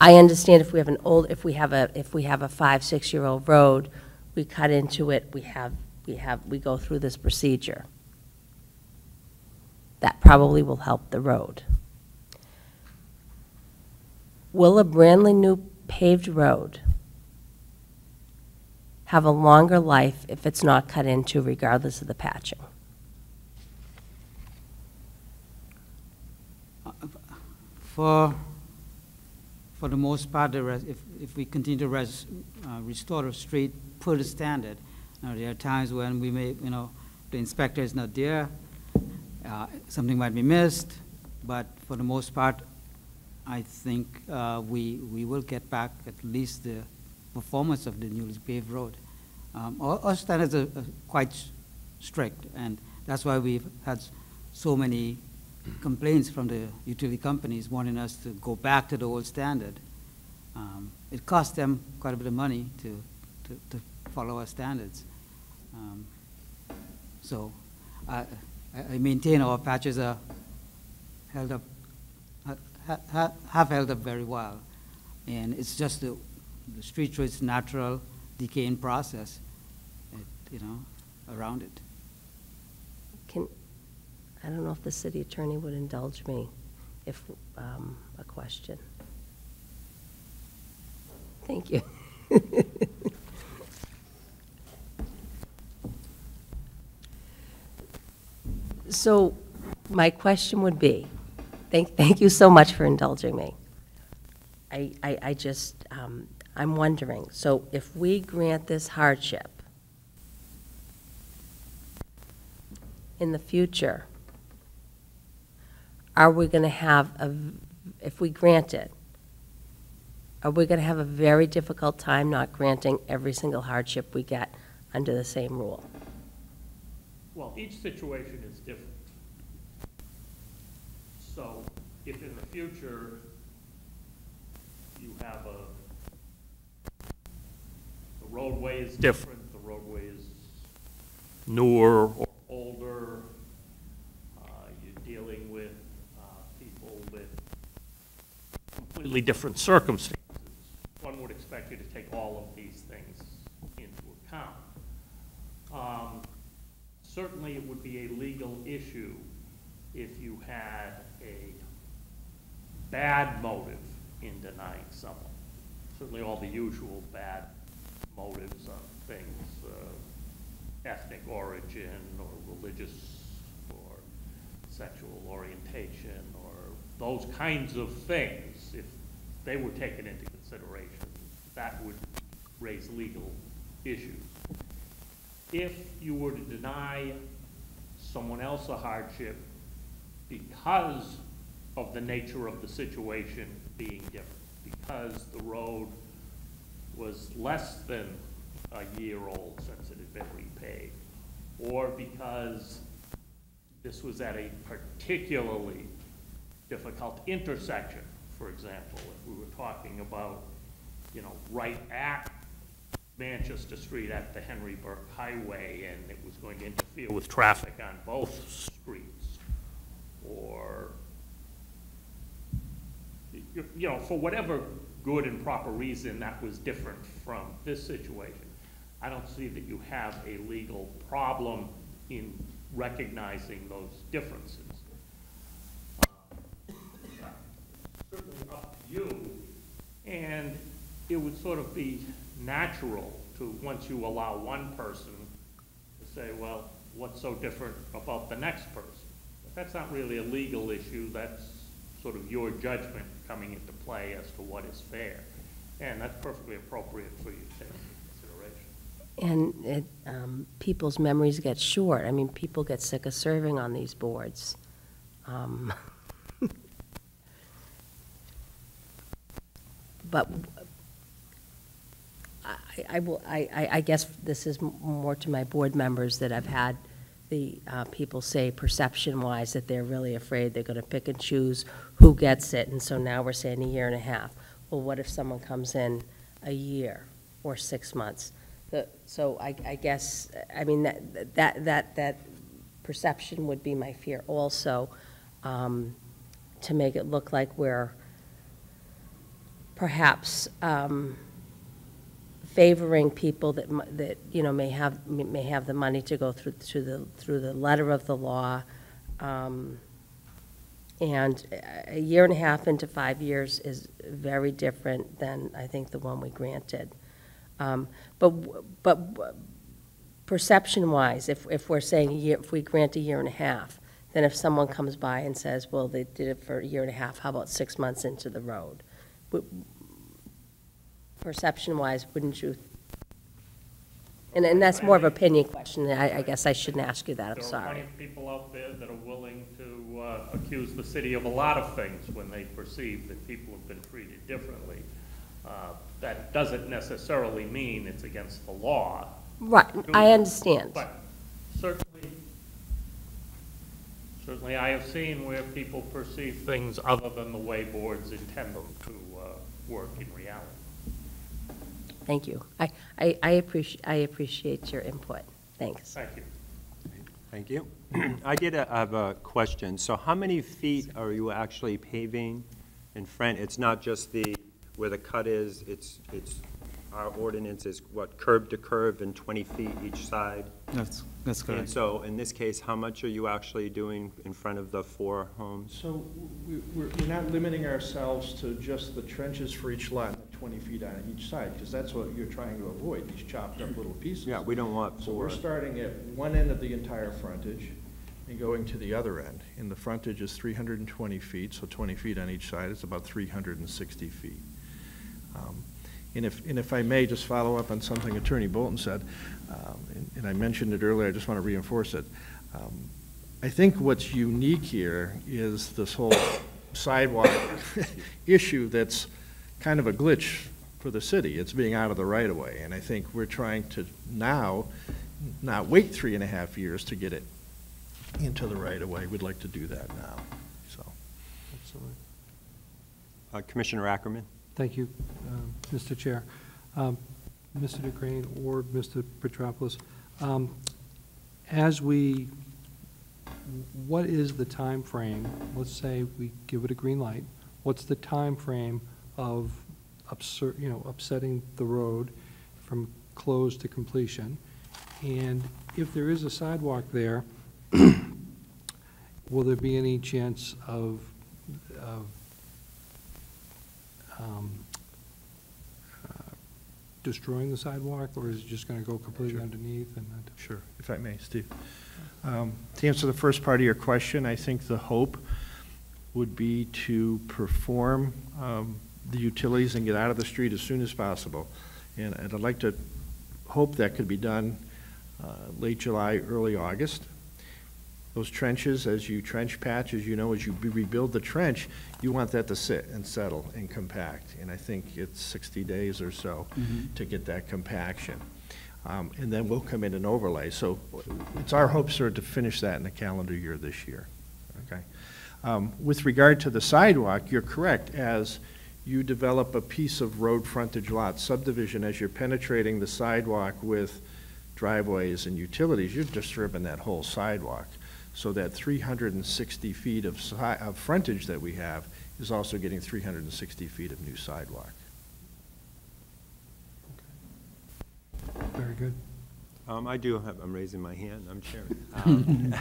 I understand if we have an old, if we have a 5-6-year-old road, we cut into it, we go through this procedure. That probably will help the road. Will a brand new paved road have a longer life if it's not cut into regardless of the patching? For the most part, if we continue to restore the street per the standard, there are times when we may, the inspector is not there, something might be missed, but for the most part, I think we will get back at least the performance of the newly paved road. Our standards are quite strict, and that's why we've had so many complaints from the utility companies wanting us to go back to the old standard. It costs them quite a bit of money to follow our standards. So I maintain our patches are held up, have held up very well. And it's just the street through its natural decaying process, around it. I don't know if the city attorney would indulge me if, a question. Thank you. So my question would be, thank you so much for indulging me. I just, I'm wondering, so if we grant this hardship in the future, are we going to have if we grant it, are we going to have a very difficult time not granting every single hardship we get under the same rule? Well, each situation is different. So if in the future you have the roadway is different, the roadway is newer or older, you're dealing with people with completely different circumstances, one would expect you to take all of these things into account. Certainly it would be a legal issue if you had a bad motive in denying someone. Certainly all the usual bad motives on things, ethnic origin or religious or sexual orientation or those kinds of things, if they were taken into consideration, that would raise legal issues. If you were to deny someone else a hardship because of the nature of the situation being different, because the road was less than a year old since it had been repaid, or because this was at a particularly difficult intersection, for example, if we were talking about, you know, right at Manchester Street at the Henry Burke Highway, and it was going to interfere with traffic on both streets, or, you know, for whatever good and proper reason that was different from this situation, I don't see that you have a legal problem in recognizing those differences. Certainly up to you, and it would sort of be natural to, once you allow one person to say, well, what's so different about the next person? But that's not really a legal issue, that's sort of your judgment coming into play as to what is fair. And that's perfectly appropriate for you to take into consideration. And people's memories get short. I mean, people get sick of serving on these boards. But I guess this is more to my board members, that I've had the people say perception-wise that they're really afraid they're going to pick and choose who gets it, and so now we're saying a year and a half. Well, what if someone comes in a year or 6 months? So I guess, I mean, that perception would be my fear also, to make it look like we're perhaps favoring people that you know may have the money to go through the letter of the law, and a year and a half into 5 years is very different than I think the one we granted. But perception-wise, if we're saying a year, if we grant a year and a half, then if someone comes by and says, well, they did it for a year and a half, how about 6 months into the road? Perception-wise, wouldn't you? And that's more of an opinion question. I guess I shouldn't ask you that. I'm There are sorry. plenty of people out there that are willing to accuse the city of a lot of things when they perceive that people have been treated differently. That doesn't necessarily mean it's against the law. Right, I understand. But certainly I have seen where people perceive things other than the way boards intend them to work in reality. Thank you. I appreciate your input. Thanks. Thank you. Thank you. I have a question. So how many feet are you actually paving in front? It's not just where the cut is, it's our ordinance is what, curb to curb and 20 feet each side? That's correct. And so in this case, how much are you actually doing in front of the 4 homes? So we're not limiting ourselves to just the trenches for each lot, 20 feet on each side, because that's what you're trying to avoid, these chopped up little pieces. Yeah, we don't want 4. So we're starting at one end of the entire frontage and going to the other end. And the frontage is 320 feet, so 20 feet on each side. It's about 360 feet. And if I may just follow up on something Attorney Bolton said, and I mentioned it earlier, I just want to reinforce it. I think what's unique here is this whole sidewalk issue that's kind of a glitch for the city. It's being out of the right-of-way, and I think we're trying to now not wait 3.5 years to get it into the right-of-way. We'd like to do that now, so. Excellent. Commissioner Ackerman? Thank you, Mr. Chair. Mr. DeCrane or Mr. Petropoulos, what is the time frame? Let's say we give it a green light. What's the time frame of upsetting the road from close to completion? And if there is a sidewalk there, will there be any chance of destroying the sidewalk, or is it just going to go completely Sure. underneath? Sure, if I may, Steve. To answer the first part of your question, I think the hope would be to perform the utilities and get out of the street as soon as possible. And I'd like to hope that could be done late July, early August. Those trenches, as you trench patch, as you know, as you rebuild the trench, you want that to sit and settle and compact. And I think it's 60 days or so to get that compaction. And then we'll come in and overlay. So it's our hope, sir, to finish that in the calendar year this year. Okay. With regard to the sidewalk, you're correct. As you develop a piece of road frontage lot subdivision, as you're penetrating the sidewalk with driveways and utilities, you're disturbing that whole sidewalk. So that 360 feet of frontage that we have is also getting 360 feet of new sidewalk. Very good. I do have, I'm raising my hand, I'm chairman.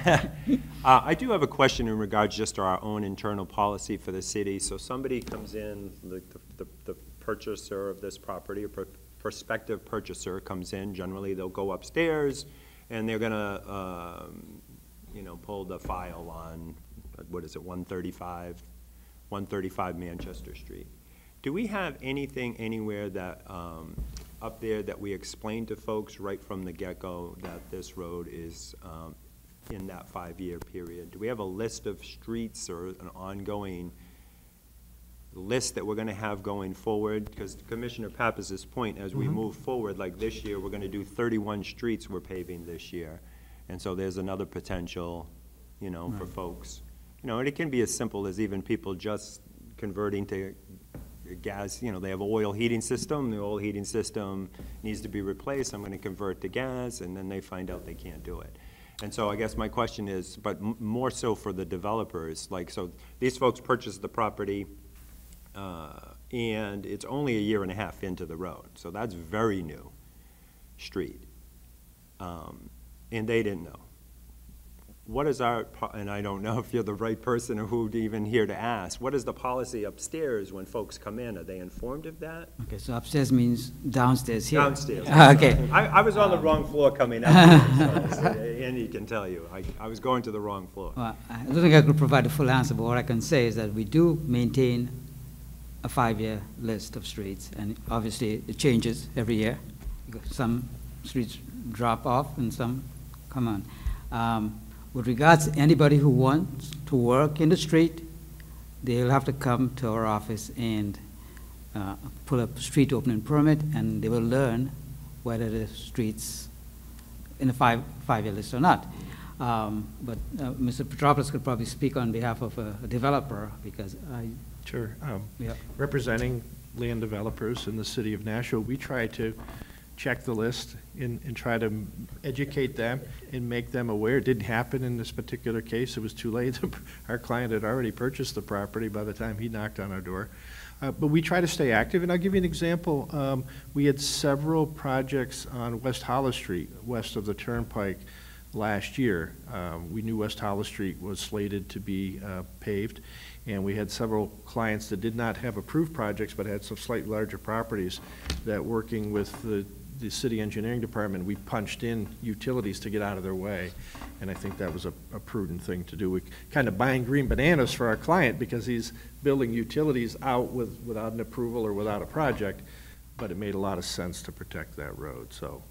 I do have a question in regards just to our own internal policy for the city. So somebody comes in, the purchaser of this property, or prospective purchaser comes in, generally they'll go upstairs and they're gonna, you know, pull the file on, what is it, 135 Manchester Street. Do we have anything anywhere that, up there that we explain to folks right from the get-go that this road is in that 5-year period? Do we have a list of streets or an ongoing list that we're gonna have going forward? Because Commissioner Pappas's point, as we move forward, like this year, we're gonna do 31 streets we're paving this year. And so there's another potential, you know, for folks. You know, and it can be as simple as even people just converting to gas, you know, they have an oil heating system, the oil heating system needs to be replaced, I'm gonna convert to gas, and then they find out they can't do it. And so I guess my question is, but more so for the developers, like, so these folks purchased the property, and it's only a year and a half into the road, so that's very new street. And they didn't know. What is our, and I don't know if you're the right person or who even here to ask, what is the policy upstairs when folks come in? Are they informed of that? Okay, so upstairs means downstairs here? Downstairs. Okay. I was on the wrong floor coming up here, so Andy can tell you. I was going to the wrong floor. Well, I don't think I could provide a full answer, but what I can say is that we do maintain a 5-year list of streets, and obviously it changes every year. Some streets drop off and some come on. With regards to anybody who wants to work in the street, they'll have to come to our office and pull up a street opening permit, and they will learn whether the street's in the 5-year list or not. But Mr. Petropoulos could probably speak on behalf of a developer, because I... Sure. Yeah. Representing land developers in the city of Nashua, we try to check the list and try to educate them and make them aware. It didn't happen in this particular case. It was too late. Our client had already purchased the property by the time he knocked on our door. But we try to stay active, and I'll give you an example. We had several projects on West Hollis Street, west of the Turnpike, last year. We knew West Hollis Street was slated to be paved, and we had several clients that did not have approved projects but had some slightly larger properties that, working with the city engineering department, we punched in utilities to get out of their way, and I think that was a prudent thing to do. We kind of buying green bananas for our client because he's building utilities out without an approval or without a project, but it made a lot of sense to protect that road. So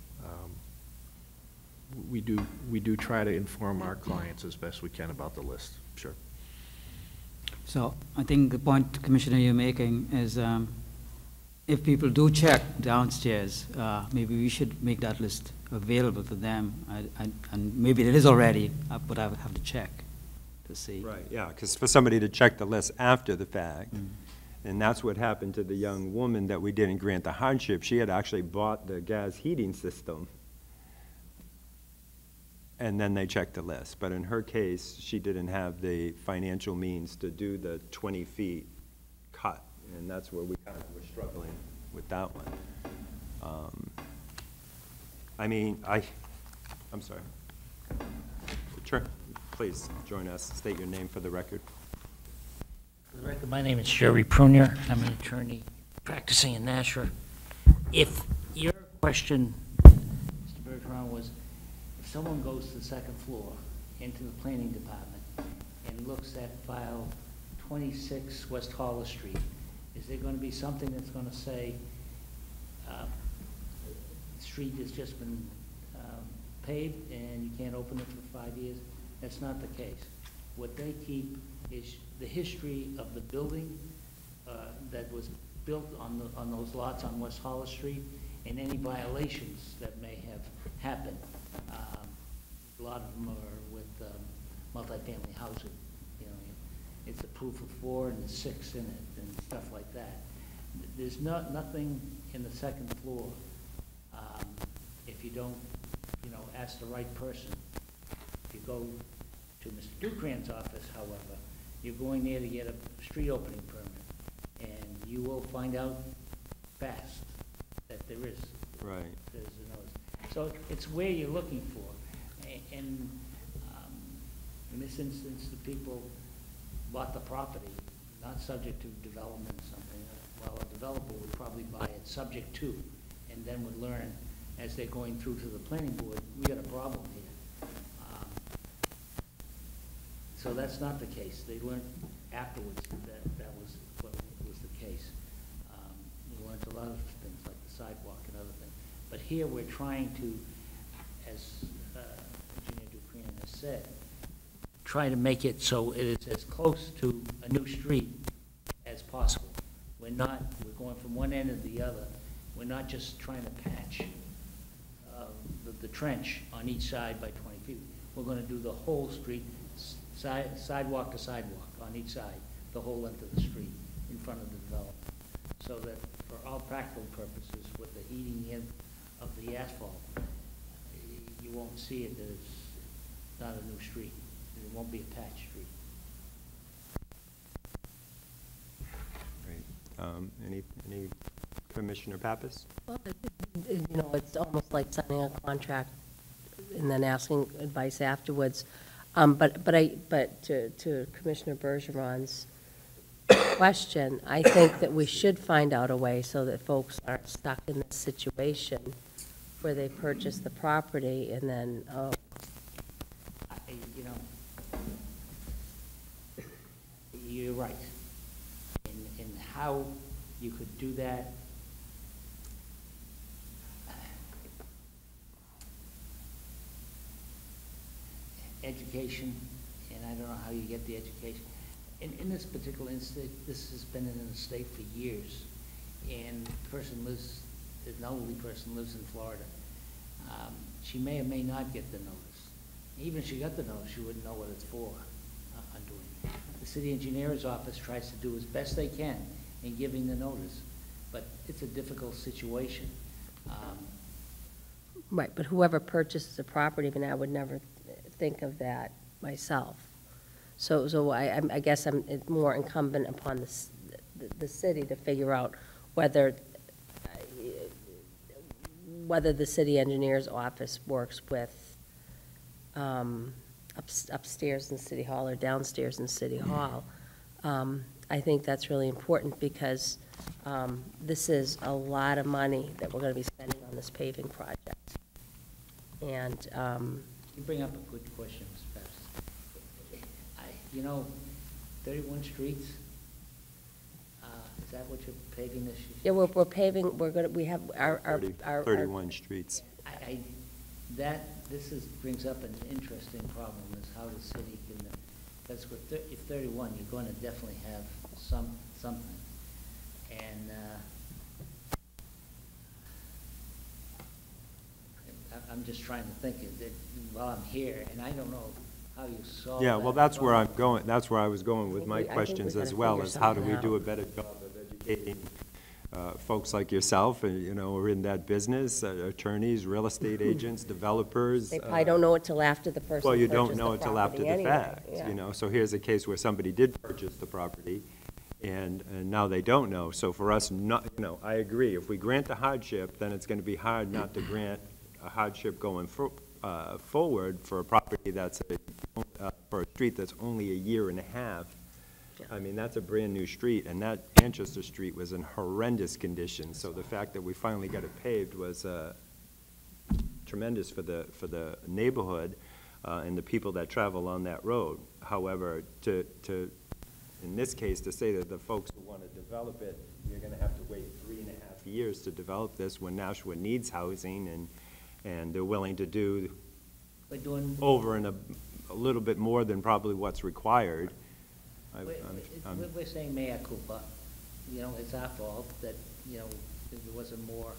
we do try to inform our clients as best we can about the list. Sure. So I think the point, Commissioner, you're making is if people do check downstairs, maybe we should make that list available to them. And maybe it is already, but I would have to check to see. Right, yeah, because for somebody to check the list after the fact, and that's what happened to the young woman that we didn't grant the hardship. She had actually bought the gas heating system, and then they checked the list. But in her case, she didn't have the financial means to do the 20 feet cut, and that's where we kind of were struggling with that one. I mean, I'm sorry. Sure, please join us. State your name for the record. For the record, my name is Sherry Prunier. I'm an attorney practicing in Nashua. If your question, Mr. Bergeron, was if someone goes to the second floor into the planning department and looks at file 26 West Hollis Street, is there going to be something that's going to say the street has just been paved and you can't open it for 5 years? That's not the case. What they keep is the history of the building that was built on those lots on West Hollis Street, and any violations that may have happened. A lot of them are with multifamily housing. You know, it's a proof of 4 and there's 6 in it and stuff like that. There's nothing in the second floor if you don't, you know, ask the right person. If you go to Mr. Dukran's office, however, you're going there to get a street opening permit, and you will find out fast that there is. Right. There's a notice. So it's where you're looking for. And in this instance, the people bought the property, not subject to development or something. Well, a developer would probably buy it subject to, and then would learn as they're going through to the planning board, we got a problem here. So that's not the case. They learned afterwards that was what was the case. We learned a lot of things like the sidewalk and other things. But here we're trying to, as Engineer Dukran has said, try to make it so it is as close to a new street as possible. We're going from one end to the other. We're not just trying to patch the trench on each side by 20 feet. We're going to do the whole street, sidewalk to sidewalk on each side, the whole length of the street in front of the development. So that for all practical purposes, with the heating in of the asphalt, you won't see it as not a new street. It won't be a patch street. Great. Any Commissioner Pappas? Well, you know, it's almost like signing a contract and then asking advice afterwards. But to Commissioner Bergeron's question, I think that we should find out a way so that folks aren't stuck in this situation where they purchase the property and then, You know, you're right. In how you could do that, education, and I don't know how you get the education. In this particular instance, this has been in the state for years, and the person lives, an elderly person lives in Florida. She may or may not get the notice. Even if she got the notice, she wouldn't know what it's for undoing. The city engineer's office tries to do as best they can in giving the notice, but it's a difficult situation. right, but whoever purchases the property, I mean, I would never think of that myself. So I guess it's more incumbent upon the city to figure out whether the city engineer's office works with upstairs in City Hall or downstairs in City Hall. I think that's really important because this is a lot of money that we're going to be spending on this paving project. And You bring up a good question, Ms. Pappas. You know, 31 streets, is that what you're paving this year? yeah, we're paving. We have our 31 streets. This brings up an interesting problem, is how the city can, because with if 31, you're going to definitely have something. And I'm just trying to think of it while I'm here, and I don't know how you solve that. Yeah, well, that's where I'm going, that's where I was going with my I think we questions gotta as well, figure is how do we something do a out. better job of educating folks like yourself, and, you know, are in that business, attorneys, real estate agents, developers. They probably don't know it till after the person Well, you purchased don't know the it till after property the anyway. fact, Yeah. you know? So here's a case where somebody did purchase the property, and now they don't know. So for us, not, you know, I agree. If we grant the hardship, then it's going to be hard not to grant a hardship going forward for a property that's, for a street that's only a year and a half. I mean, that's a brand-new street, and that Manchester Street was in horrendous condition. So the fact that we finally got it paved was tremendous for the neighborhood and the people that travel on that road. However, in this case, to say that the folks who want to develop it, you're going to have to wait 3.5 years to develop this when Nashua needs housing, and they're willing to do We're doing over and a little bit more than probably what's required. We're saying mea culpa, you know, it's our fault that, you know, there wasn't more,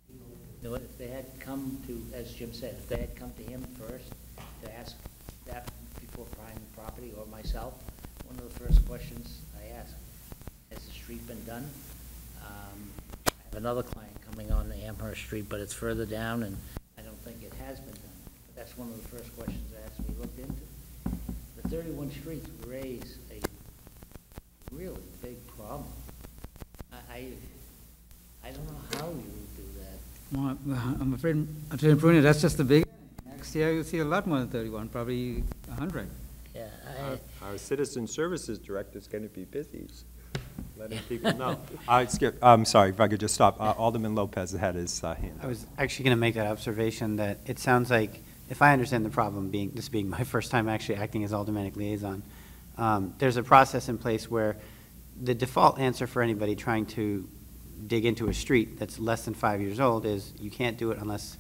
you know, if they had come to, as Jim said, if they had come to him first to ask that before buying the property, or myself, one of the first questions I ask, has the street been done? I have another client coming on the Amherst Street, but it's further down, and I don't think it has been done. But that's one of the first questions that has to be looked into. The 31 streets raise a really big problem. I don't know how you would do that. Well, I'm afraid, Attorney Prunier, that's just the beginning. Next year, you'll see a lot more than 31, probably 100. Yeah, Our citizen services director's going to be busy, letting people know. Skip, I'm sorry, if I could just stop. Alderman Lopez had his hand up. I was actually going to make that observation that it sounds like, if I understand the problem, this being my first time actually acting as aldermanic liaison, there's a process in place where the default answer for anybody trying to dig into a street that's less than 5 years old is you can't do it unless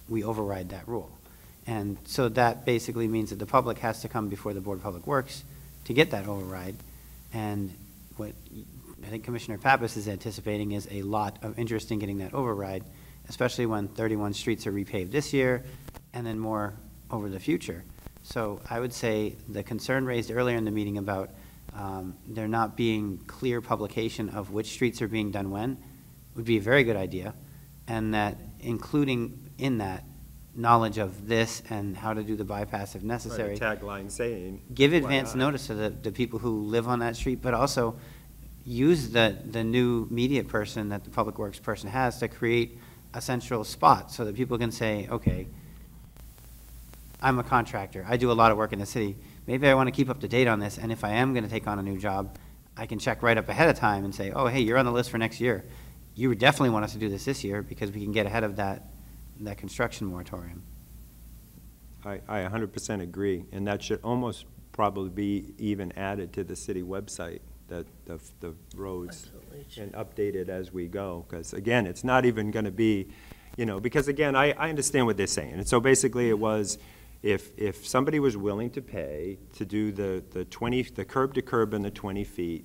we override that rule. And so that basically means that the public has to come before the Board of Public Works to get that override. And what I think Commissioner Pappas is anticipating is a lot of interest in getting that override, especially when 31 streets are repaved this year and then more over the future. So I would say the concern raised earlier in the meeting about there not being clear publication of which streets are being done when would be a very good idea, and that including in that knowledge of this and how to do the bypass if necessary. Right, a tagline saying. Give advance why not? notice to the people who live on that street, but also use the new media person that the Public Works person has to create a central spot so that people can say, okay, I'm a contractor. I do a lot of work in the city. Maybe I want to keep up to date on this, and if I am going to take on a new job, I can check right up ahead of time and say, oh, hey, you're on the list for next year. You would definitely want us to do this year because we can get ahead of that construction moratorium. I 100% agree, and that should almost probably be even added to the city website, that the roads, and updated as we go, because again, it's not even going to be, you know, because again, I understand what they're saying, and so basically it was, if somebody was willing to pay to do the curb to curb and the 20 feet,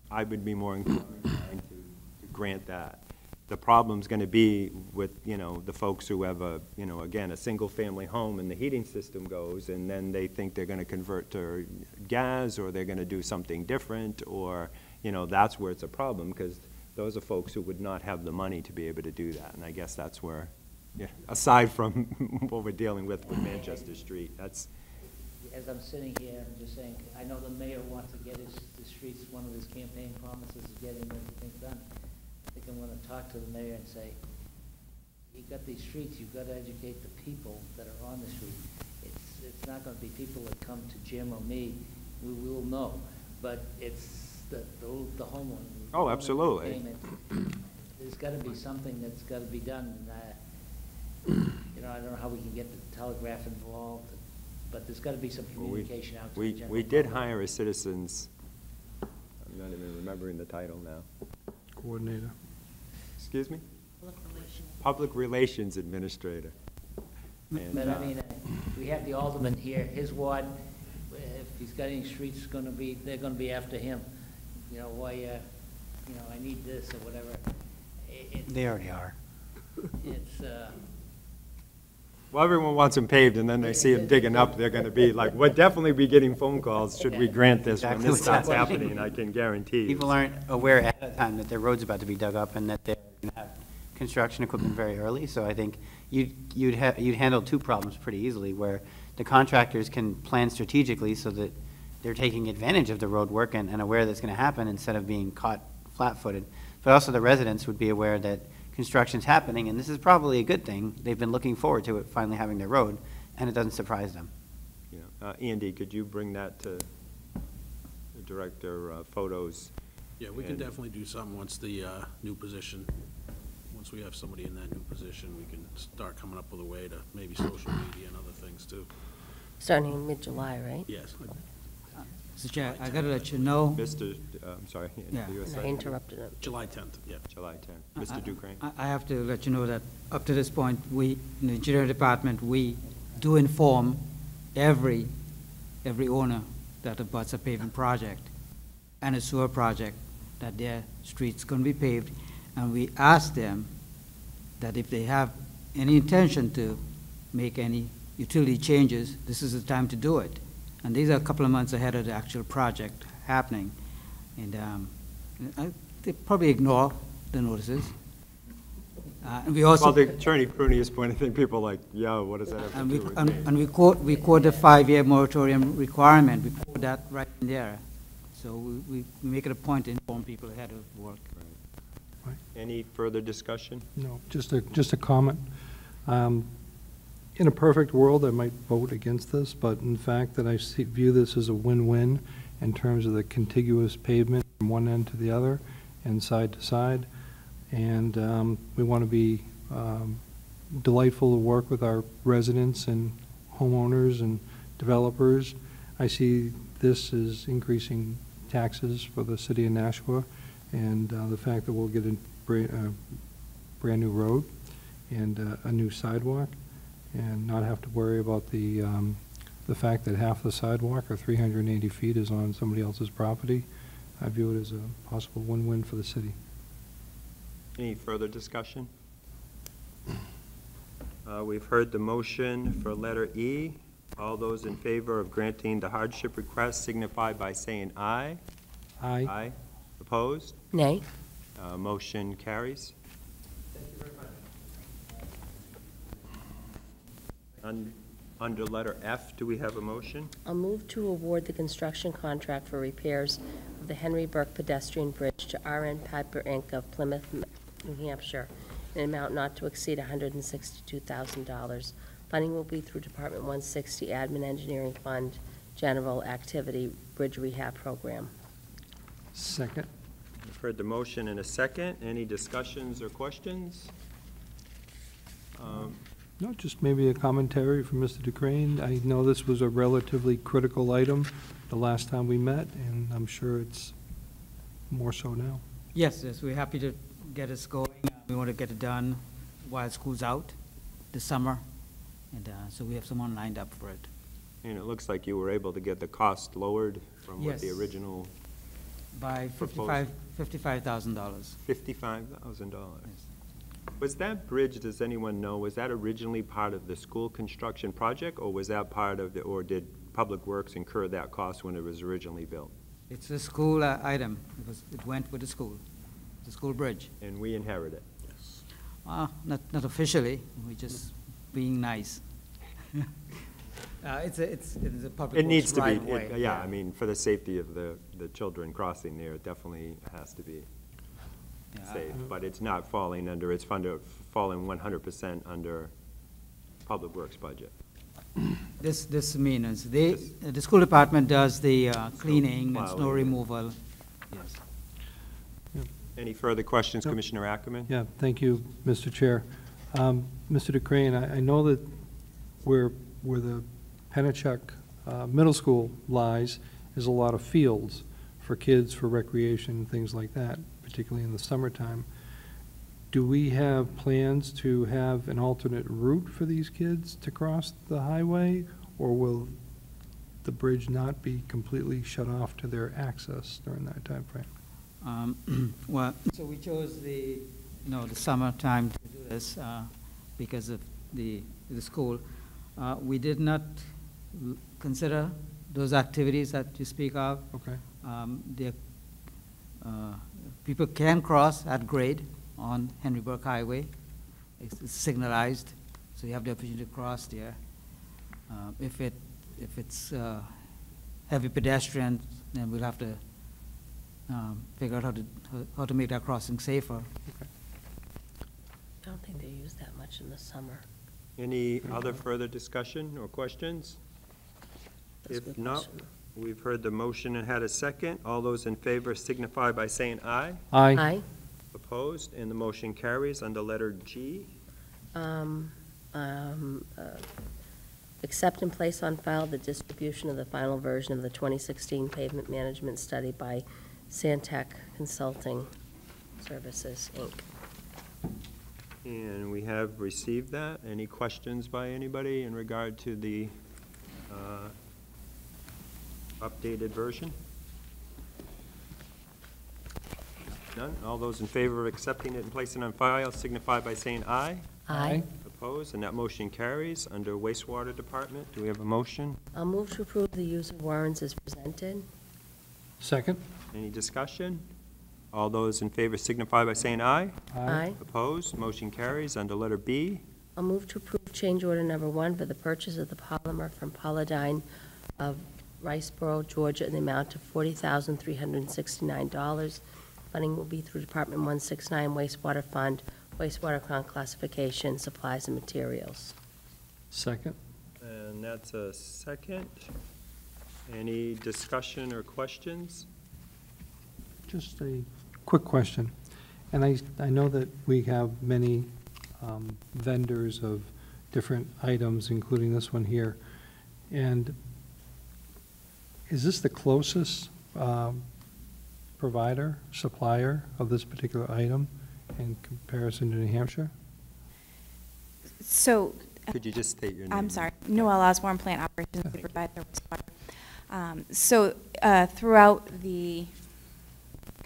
I would be more inclined to grant that. The problem's going to be with, you know, the folks who have a, you know, again, a single-family home and the heating system goes, and then they think they're going to convert to gas, or they're going to do something different, or, you know, that's where it's a problem, because those are folks who would not have the money to be able to do that. And I guess that's where, yeah, aside from what we're dealing with Manchester Street, that's... As I'm sitting here, I'm just saying, I know the mayor wants to get the streets, one of his campaign promises is getting everything done. I think I'm going to talk to the mayor and say, you've got these streets, you've got to educate the people that are on the street. It's not going to be people that come to Jim or me, we will know, but it's the homeowner. Oh, absolutely. Payment. There's got to be something that's got to be done. You know, I don't know how we can get the telegraph involved, but there's got to be some communication out to the general We did public. hire a citizens, I'm not even remembering the title now. Coordinator. Excuse me? Public Relations Administrator. And, But I mean, we have the alderman here, his ward, if he's got any streets gonna be, they're gonna be after him. You know, why, you know, I need this or whatever. They already are. It's, well, everyone wants them paved, and then they see them digging up, they're gonna be like, we'll definitely be getting phone calls, should we grant this when this starts happening, I can guarantee you. People aren't aware ahead of time that their road's about to be dug up and that they're going to have construction equipment very early. So I think you'd handle two problems pretty easily, where the contractors can plan strategically so that they're taking advantage of the road work and aware that's going to happen instead of being caught flat-footed. But also the residents would be aware that construction's happening, and this is probably a good thing. They've been looking forward to it finally having their road, and it doesn't surprise them. Yeah. Andy, could you bring that to the Director Photos? Yeah, we can definitely do something once the new position, once we have somebody in that new position, we can start coming up with a way to maybe social media and other things too. Starting in mid-July, right? Yes. Mr. Chair, I got to let you know. Mr., I'm sorry. Yeah. you were And I saying? interrupted him. July 10th, yeah. July 10th. Mr. Ducrain? I have to let you know that up to this point, we, in the engineering department, we do inform every owner that abuts a paving project and a sewer project that their street's going to be paved. And we ask them that if they have any intention to make any utility changes, this is the time to do it. And these are a couple of months ahead of the actual project happening. And they probably ignore the notices. And we also. Well, the Attorney Pruney's point, I think people are like, yo, what does that have to do with me? And we quote the 5-year moratorium requirement. We quote that right in there. So we make it a point to inform people ahead of work. Any further discussion? No, just a comment. In a perfect world, I might vote against this, but in fact, that I view this as a win-win in terms of the contiguous pavement from one end to the other and side to side. And we want to be delightful to work with our residents and homeowners and developers. I see this as increasing taxes for the city of Nashua, and the fact that we'll get a brand new road and a new sidewalk, and not have to worry about the fact that half the sidewalk, or 380 feet, is on somebody else's property. I view it as a possible win-win for the city. Any further discussion? We've heard the motion for letter E. All those in favor of granting the hardship request signify by saying aye. Aye. Aye. Opposed? Nay. Motion carries. Under letter F, do we have a motion? I'll move to award the construction contract for repairs of the Henry Burke pedestrian bridge to R.N. Piper, Inc. of Plymouth, New Hampshire, in an amount not to exceed $162,000. Funding will be through Department 160 Admin Engineering Fund, General Activity Bridge Rehab Program. Second. We've heard the motion in a second. Any discussions or questions? No, just maybe a commentary from Mr. DeCrane. I know this was a relatively critical item the last time we met, and I'm sure it's more so now. Yes, we're happy to get us going. We want to get it done while school's out this summer, and so we have someone lined up for it. And it looks like you were able to get the cost lowered from what the Yes. original By $55,000. $55,000. Was that bridge, does anyone know, was that originally part of the school construction project, or was that part of the, or did Public Works incur that cost when it was originally built? It's a school item. It went with the school bridge. And we inherit it? Not officially. We're just being nice. It's a public It needs to be, right-of-way. yeah, I mean, for the safety of the children crossing there, it definitely has to be safe. But it's not falling under, it's falling 100% under Public Works budget. This means, the school department does the cleaning and snow plowing. removal. Yes. Any further questions, Nope. Commissioner Ackerman? Yeah, thank you, Mr. Chair. Mr. DeCrane, I know that where the Pennachuck Middle School lies is a lot of fields for kids, for recreation, things like that, particularly in the summertime. Do we have plans to have an alternate route for these kids to cross the highway, or will the bridge not be completely shut off to their access during that time frame? Well, so we chose the summertime to do this because of the school. We did not consider those activities that you speak of. Okay. People can cross at grade on Henry Burke Highway. It's signalized, so you have the opportunity to cross there. If it's heavy pedestrian, then we'll have to figure out how to make that crossing safer. I don't think they use that much in the summer. Any other further discussion or questions? That's a If good not, question. we've heard the motion and had a second. All those in favor signify by saying aye. Aye. Opposed, and the motion carries. Under letter G, Accept and place on file the distribution of the final version of the 2016 pavement management study by Santec Consulting Services, Inc. And we have received that. Any questions by anybody in regard to the updated version? None? All those in favor of accepting it and placing it on file signify by saying aye. Aye. Opposed? And that motion carries. Under wastewater department, do we have a motion? I'll move to approve the use of warrants as presented. Second? Any discussion? All those in favor signify by saying aye. Aye. Opposed? Motion carries. Under letter B, I'll move to approve change order number 1 for the purchase of the polymer from Polydine of Riceboro, Georgia, in the amount of $40,369. Funding will be through Department 169 wastewater fund, wastewater account classification, supplies and materials. Second? and that's a second. Any discussion or questions? Just a quick question. And I know that we have many vendors of different items, including this one here. And is this the closest provider, supplier of this particular item in comparison to New Hampshire? So, Could you just state your name? I'm sorry, Noelle Osborne, Plant Operations Supervisor. So throughout the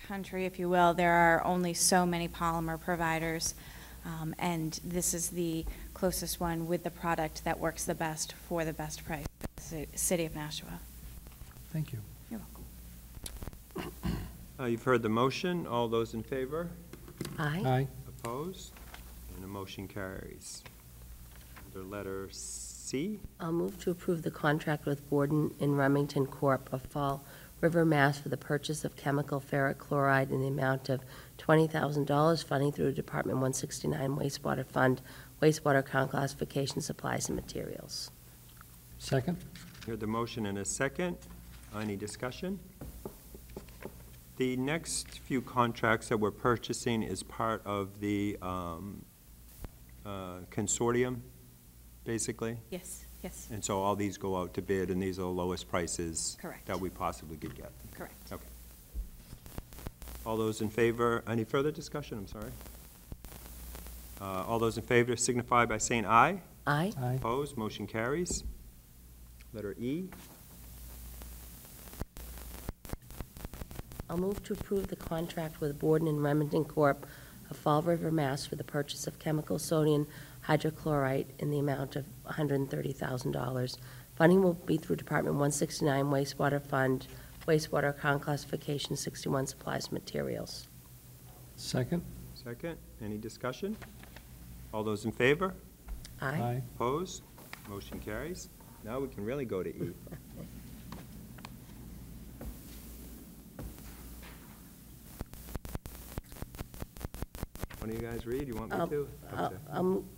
country, if you will, there are only so many polymer providers, and this is the closest one with the product that works the best for the best price, the City of Nashua. Thank you. You're welcome. You've heard the motion. All those in favor? Aye. Aye. Opposed? And the motion carries. Under letter C, I'll move to approve the contract with Borden and Remington Corp. of Fall River, Mass. For the purchase of chemical ferric chloride in the amount of $20,000, funding through Department 169 wastewater fund, wastewater account classification, supplies and materials. Second? heard the motion in a second. Any discussion? The next few contracts that we're purchasing is part of the consortium, basically? Yes, yes, And so all these go out to bid, and these are the lowest prices Correct. that we possibly could get? correct. Okay. All those in favor, any further discussion? I'm sorry. All those in favor signify by saying aye. Aye. Aye. Opposed, motion carries. Letter E, I'll move to approve the contract with Borden and Remington Corp. of Fall River, Mass. For the purchase of chemical sodium hydrochloride in the amount of $130,000. Funding will be through Department 169 wastewater fund, wastewater account classification, 61 supplies and materials. Second? second. Any discussion? All those in favor? Aye. Opposed? Motion carries. Now we can really go to E. One of you guys read? You want me to? Okay.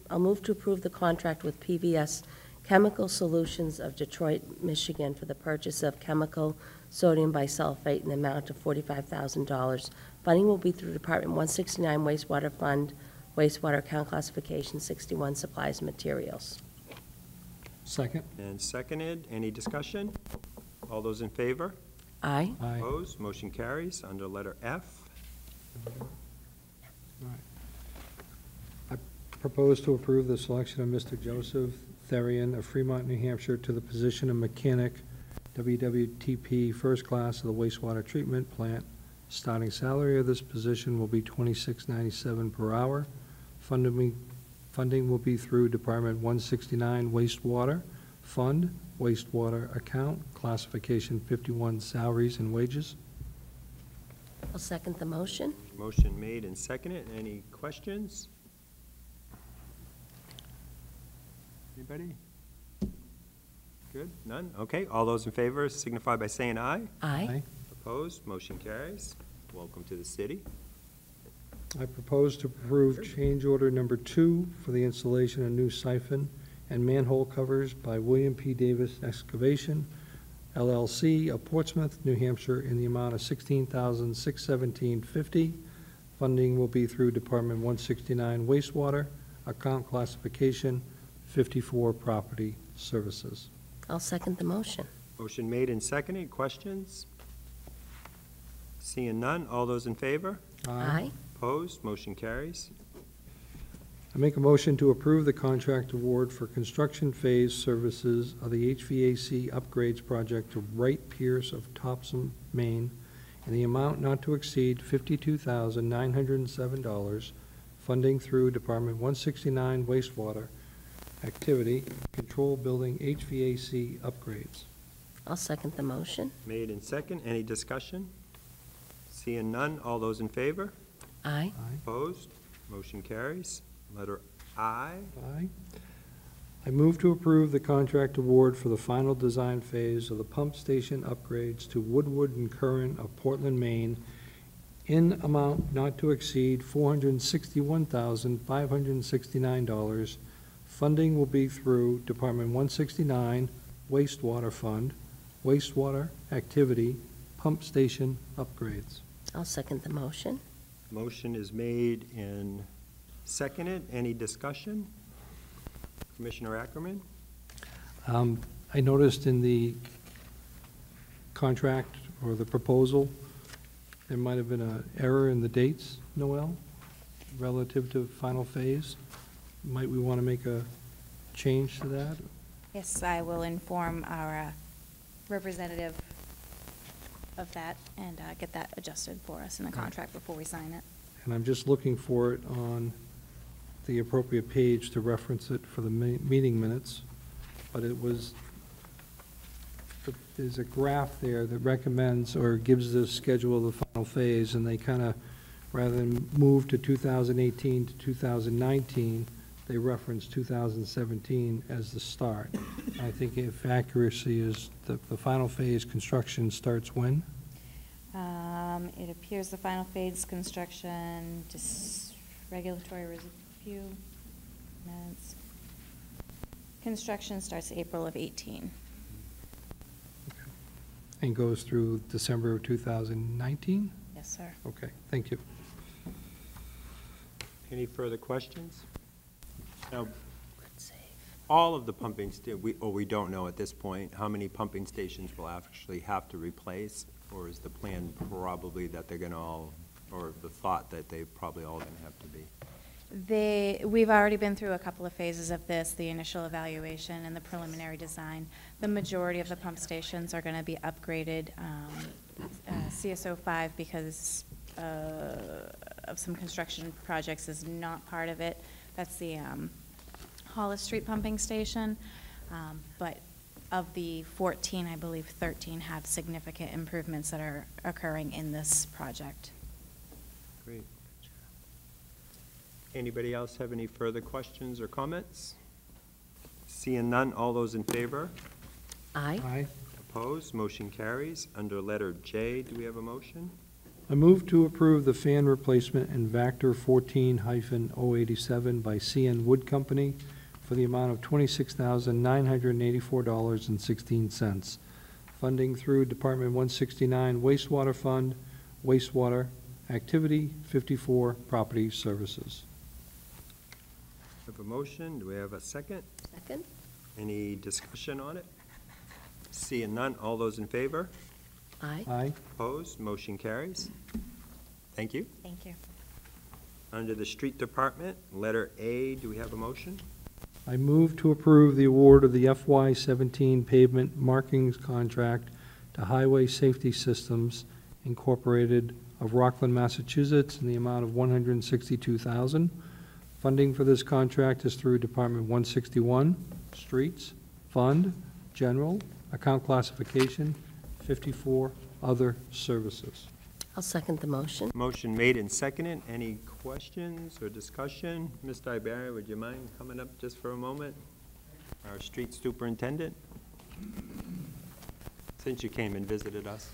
I'll move to approve the contract with PVS Chemical Solutions of Detroit, Michigan for the purchase of chemical sodium bisulfate in the amount of $45,000. Funding will be through Department 169 wastewater fund, wastewater account classification, 61 supplies and materials. Second? And seconded. Any discussion? All those in favor? Aye. Aye. Opposed? Motion carries. Under letter F, Propose to approve the selection of Mr. Joseph Therian of Fremont, New Hampshire, to the position of mechanic, WWTP First Class of the wastewater treatment plant. Starting salary of this position will be $26.97 per hour. Funding will be through Department 169 wastewater fund, wastewater account, classification 51 salaries and wages. I'll second the motion. motion made and seconded. Any questions? Anybody? Good? None? Okay. All those in favor signify by saying aye. Aye. Opposed? Motion carries. Welcome to the city. I propose to approve change order number 2 for the installation of new siphon and manhole covers by William P. Davis Excavation, LLC of Portsmouth, New Hampshire, in the amount of $16,617.50. Funding will be through Department 169 wastewater, account classification, 54 property services. I'll second the motion. Motion made and seconded. Questions? Seeing none. All those in favor? Aye. Opposed? Motion carries. I make a motion to approve the contract award for construction phase services of the HVAC upgrades project to Wright Pierce of Topsom, Maine, in the amount not to exceed $52,907, funding through Department 169 wastewater activity, control building HVAC upgrades. I'll second the motion. Made in second. Any discussion? Seeing none, all those in favor? Aye. Opposed? Motion carries. Letter I. Aye. I move to approve the contract award for the final design phase of the pump station upgrades to Woodward and Curran of Portland, Maine, in amount not to exceed $461,569. Funding will be through Department 169 Wastewater Fund, Wastewater Activity, Pump Station Upgrades. I'll second the motion. Motion is made and seconded. Any discussion? Commissioner Ackerman? I noticed in the contract or the proposal, there might have been an error in the dates, Noel, relative to final phase. Might we want to make a change to that? Yes, I will inform our representative of that and get that adjusted for us in the contract before we sign it. And I'm just looking for it on the appropriate page to reference it for the meeting minutes. But it was, there's a graph there that recommends or gives the schedule of the final phase, and they kind of, rather than move to 2018 to 2019, they reference 2017 as the start. I think if accuracy is, the final phase construction starts when? It appears the final phase construction, regulatory review, minutes. Construction starts April of 18. And goes through December of 2019? Yes, sir. Okay, thank you. Any further questions? Now, all of the pumping, we don't know at this point how many pumping stations we'll actually have to replace, or is the plan probably that they're going to all, or the thought that they're probably all going to have to be? We've already been through a couple of phases of this, the initial evaluation and the preliminary design. The majority of the pump stations are going to be upgraded CSO5 because of some construction projects is not part of it. That's the Hollis Street pumping station. But of the 14, I believe 13 have significant improvements that are occurring in this project. Great. Anybody else have any further questions or comments? Seeing none, all those in favor? Aye. Aye. Opposed? Motion carries. Under letter J, do we have a motion? I move to approve the fan replacement in Vector 14-087 by CN Wood Company for the amount of $26,984.16. Funding through Department 169 Wastewater Fund, Wastewater Activity 54 Property Services. Have a motion. Do we have a second? Second? Any discussion on it? Seeing none, all those in favor? Aye. Aye. Opposed? Motion carries. Thank you. Thank you. Under the Street Department, letter A, do we have a motion? I move to approve the award of the FY17 pavement markings contract to Highway Safety Systems Incorporated of Rockland, Massachusetts, in the amount of $162,000. Funding for this contract is through Department 161, Streets, Fund, General, Account Classification, 54 Other Services. I'll second the motion. Motion made and seconded. Any questions or discussion? Mr. Ibarra, would you mind coming up just for a moment? Our street superintendent? Since you came and visited us.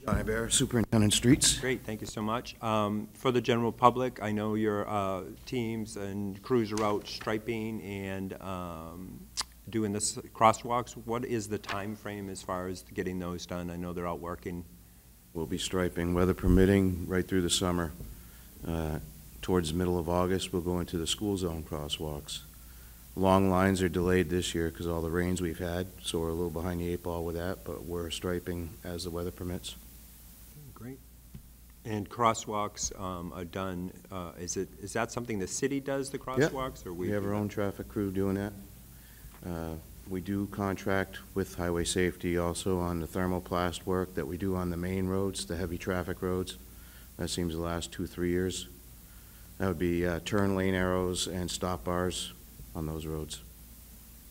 John Ibarra, Superintendent Streets. Great, thank you so much. For the general public, I know your teams and crews are out striping and doing this crosswalks. What is the time frame as far as getting those done? I know they're out working. We'll be striping, weather permitting, right through the summer. Towards the middle of August, we'll go into the school zone crosswalks. Long lines are delayed this year because of all the rains we've had, so we're a little behind the eight ball with that, but we're striping as the weather permits. Great. And crosswalks are done, is that something the city does, the crosswalks? Or We have do our that? own traffic crew doing that. We do contract with Highway Safety also on the thermoplast work that we do on the main roads, the heavy traffic roads. That seems to last 2-3 years. That would be turn lane arrows and stop bars on those roads.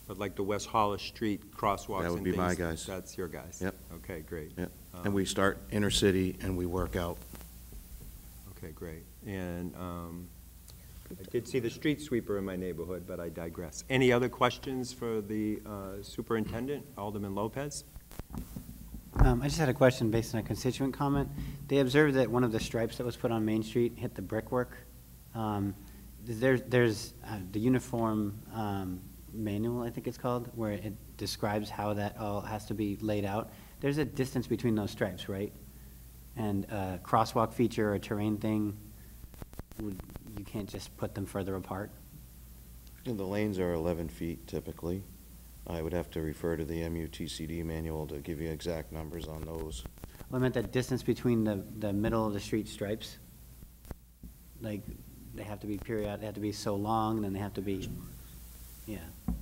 But like the West Hollis Street crosswalks That would and be my things, guys. That's your guys? Yep. Okay, great. Yep. And we start inner city and we work out. Okay, great. And I did see the street sweeper in my neighborhood, but I digress. Any other questions for the superintendent, Alderman Lopez? I just had a question based on a constituent comment. They observed that one of the stripes that was put on Main Street hit the brickwork. There's the uniform manual, I think it's called, where it describes how that all has to be laid out. There's a distance between those stripes, right? And a crosswalk feature or a terrain thing, you can't just put them further apart? And the lanes are 11 feet typically. I would have to refer to the MUTCD manual to give you exact numbers on those. Well, I meant the distance between the middle of the street stripes. Like, they have to be periodic, they have to be so long, then they have to be, yeah.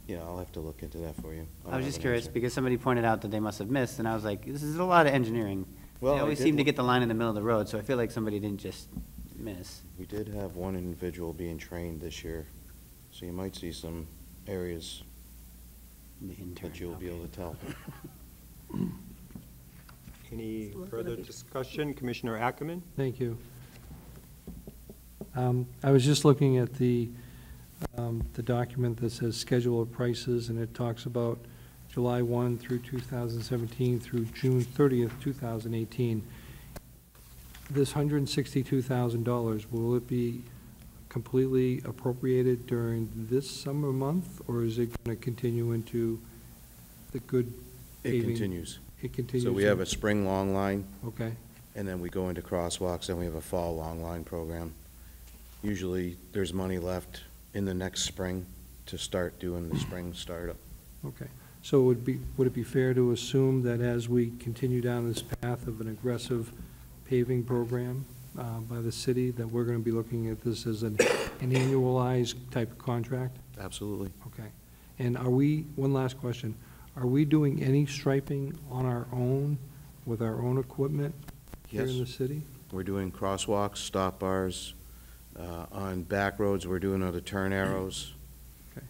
Yeah, I'll have to look into that for you. I was just curious, because somebody pointed out that they must have missed, and I was like, this is a lot of engineering. Well, They I always did seem to look- get the line in the middle of the road, so I feel like somebody didn't just miss. We did have one individual being trained this year, so you might see some areas The intern, that you'll be okay. able to tell. Any further discussion? Commissioner Ackerman? Thank you. I was just looking at the document that says schedule of prices, and it talks about July 1 through 2017 through June 30th, 2018. This $162,000, will it be completely appropriated during this summer month, or is it going to continue into the good It paving? continues. It continues? So we have a spring long line, Okay, and then we go into crosswalks, and we have a fall long line program. Usually, there's money left in the next spring to start doing the spring startup. okay. So would it be fair to assume that as we continue down this path of an aggressive paving program by the city, that we're going to be looking at this as an annualized type of contract? Absolutely. Okay. And one last question, are we doing any striping on our own, with our own equipment here in Yes. the city? We're doing crosswalks, stop bars. On back roads, we're doing other turn arrows. Okay.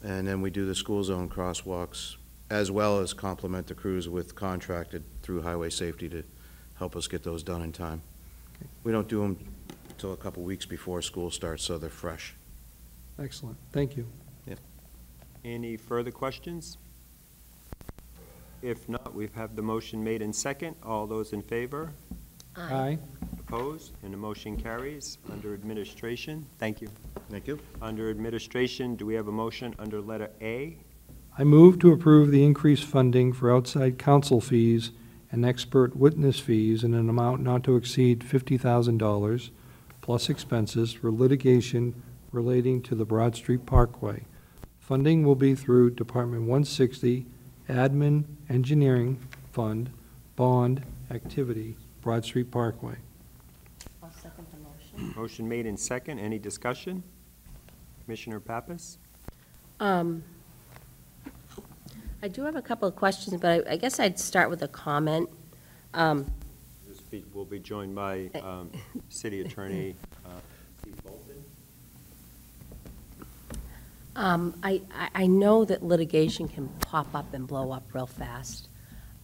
And then we do the school zone crosswalks, as well as complement the crews with contracted through Highway Safety to help us get those done in time. Okay. We don't do them until a couple weeks before school starts, so they're fresh. Excellent, thank you. Any further questions? If not, we have the motion made in second. All those in favor? Aye. Opposed? And the motion carries. Under administration, thank you. Thank you. Under administration, do we have a motion under letter A? I move to approve the increased funding for outside counsel fees and expert witness fees in an amount not to exceed $50,000 plus expenses for litigation relating to the Broad Street Parkway. Funding will be through Department 160, Admin Engineering Fund, Bond Activity, Broad Street Parkway. I'll second the motion. Motion made in second. Any discussion? Commissioner Pappas? I do have a couple of questions, but I guess I'd start with a comment. We'll be joined by City Attorney Steve Bolton. I know that litigation can pop up and blow up real fast,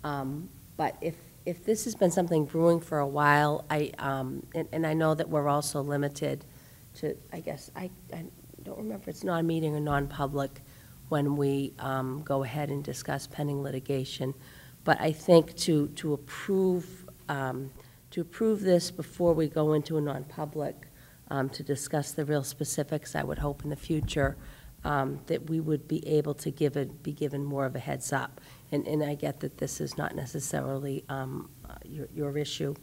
but if this has been something brewing for a while, and I know that we're also limited to, I guess, I don't remember if it's non-meeting or non-public when we go ahead and discuss pending litigation, but I think to approve this before we go into a non-public, to discuss the real specifics, I would hope in the future that we would be able to be given more of a heads up. And I get that this is not necessarily your issue.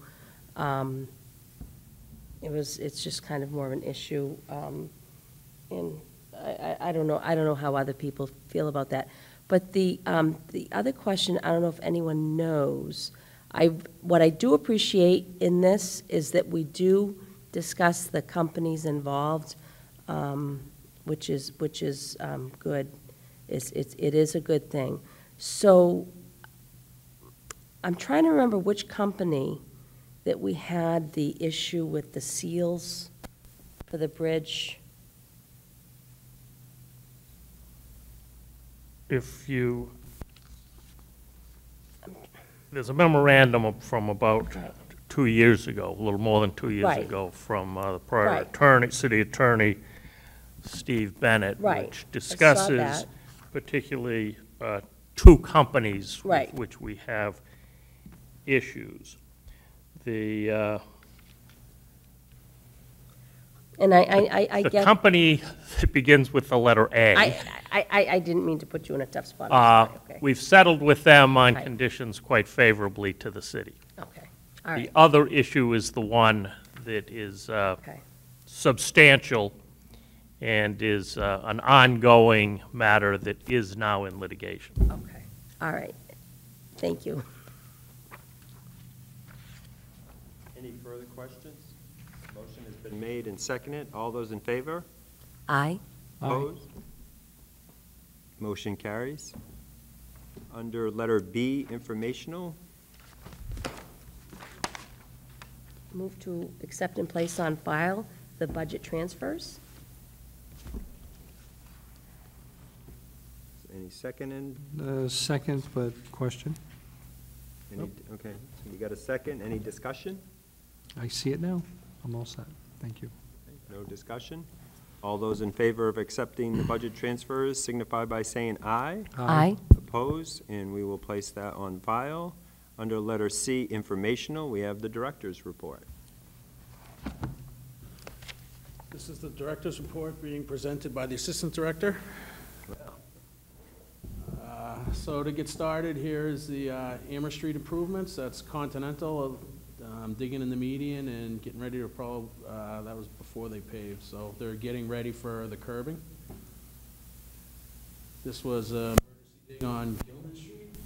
It's just kind of more of an issue, and I don't know how other people feel about that. But the other question, I don't know if anyone knows, what I do appreciate in this is that we do discuss the companies involved, which is good. It is a good thing. So I'm trying to remember which company that we had the issue with the seals for the bridge. If you, there's a memorandum from about 2 years ago, a little more than 2 years Right. ago, from the prior Right. attorney, city attorney, Steve Bennett, Right. which I saw discusses that. particularly two companies Right. with which we have issues. The And I the get. company that begins with the letter A. I didn't mean to put you in a tough spot. I'm sorry. Okay. We've settled with them on Right. conditions quite favorably to the city. Okay, all The right, other issue is the one that is okay. substantial and is an ongoing matter that is now in litigation. Okay, all right. Thank you. Any further questions? Motion has been made and seconded. All those in favor? Aye. Opposed? Motion carries. Under letter B, informational, Move to accept and place on file the budget transfers. any second in? Second, but question. Okay, so we got a second. Any discussion? I see it now. I'm all set. Thank you. No discussion? All those in favor of accepting the budget transfers signify by saying aye. Aye. Opposed, and we will place that on file. Under letter C, informational, we have the director's report. This is the director's report being presented by the assistant director. So to get started, here is the Amherst Street improvements. That's Continental, digging in the median and getting ready to that was before they paved, so they're getting ready for the curbing. This was emergency dig on Gilman Street.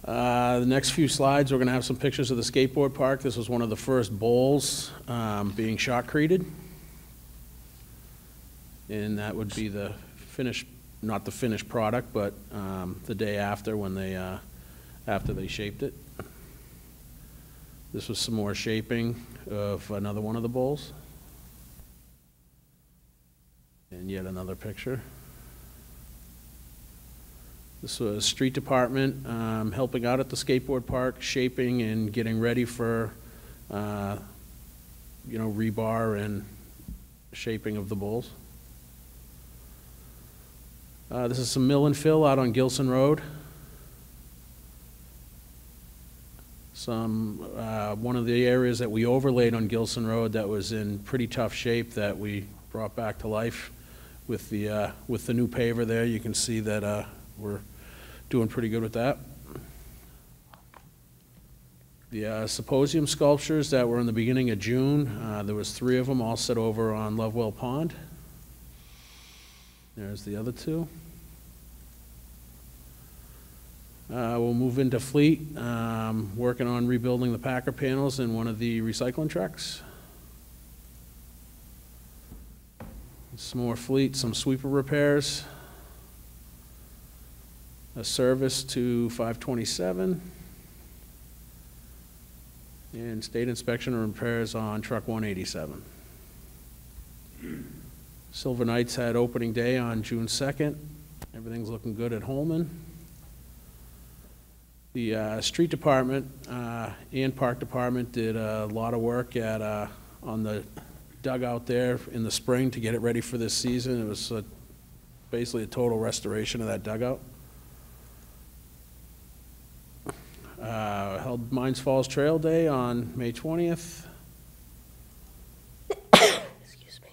The next few slides, we're going to have some pictures of the skateboard park. This was one of the first bowls being shotcreted. And that would be the finished, not the finished product, but the day after when they, after they shaped it. This was some more shaping of another one of the bowls. And yet another picture. This was street department helping out at the skateboard park, shaping and getting ready for, rebar and shaping of the bowls. This is some mill and fill out on Gilson Road. One of the areas that we overlaid on Gilson Road that was in pretty tough shape that we brought back to life with the new paver there. You can see that we're doing pretty good with that. The symposium sculptures that were in the beginning of June, there was 3 of them all set over on Lovewell Pond. There's the other 2. We'll move into Fleet, working on rebuilding the Packer panels in one of the recycling trucks. Some more Fleet, some sweeper repairs. A service to 527. And state inspection and repairs on truck 187. Silver Knights had opening day on June 2nd. Everything's looking good at Holman. The street department and park department did a lot of work at on the dugout there in the spring to get it ready for this season. It was basically a total restoration of that dugout. Held Mines Falls Trail Day on May 20th. Excuse me.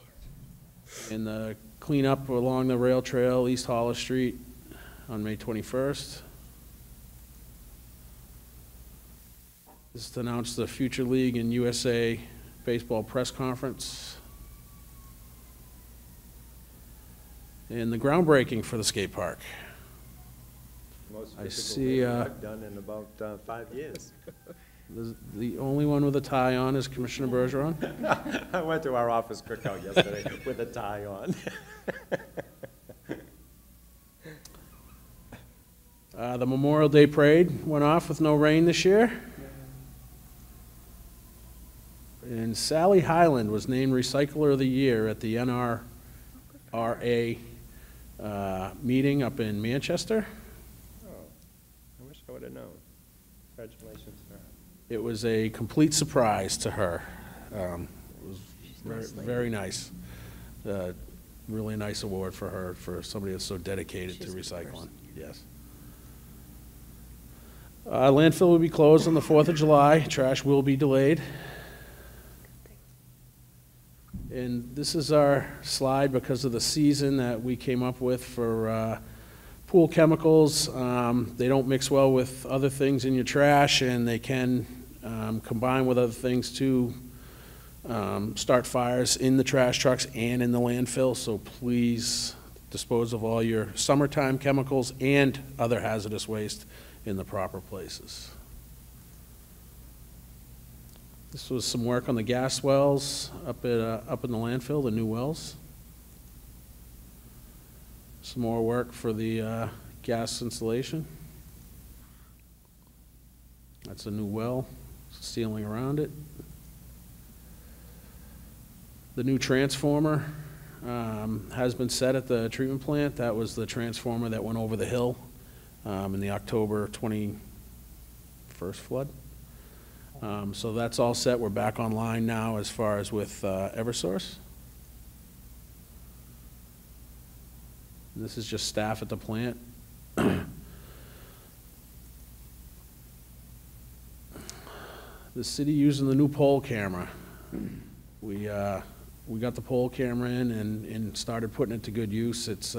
And the cleanup along the rail trail, East Hollis Street, on May 21st. This is to announce the Future League and USA Baseball Press Conference. And the groundbreaking for the skate park. Most I physical see, labor I've done in about 5 years. The only one with a tie on is Commissioner Bergeron. I went to our office cookout yesterday with a tie on. The Memorial Day Parade went off with no rain this year. And Sally Highland was named Recycler of the Year at the NRRA meeting up in Manchester. Oh, I wish I would have known. Congratulations to her. It was a complete surprise to her. It was very nice. Really nice award for her, for somebody that's so dedicated to recycling. Yes. Landfill will be closed on the 4th of July. Trash will be delayed. And this is our slide because of the season that we came up with for pool chemicals. They don't mix well with other things in your trash, and they can combine with other things to start fires in the trash trucks and in the landfill. So please dispose of all your summertime chemicals and other hazardous waste in the proper places. This was some work on the gas wells up in the landfill, the new wells. Some more work for the gas installation. That's a new well, ceiling around it. The new transformer has been set at the treatment plant. That was the transformer that went over the hill in the October 21st flood. So that's all set. We're back online now as far as with Eversource. And this is just staff at the plant. The city using the new pole camera. We got the pole camera in and started putting it to good use. It's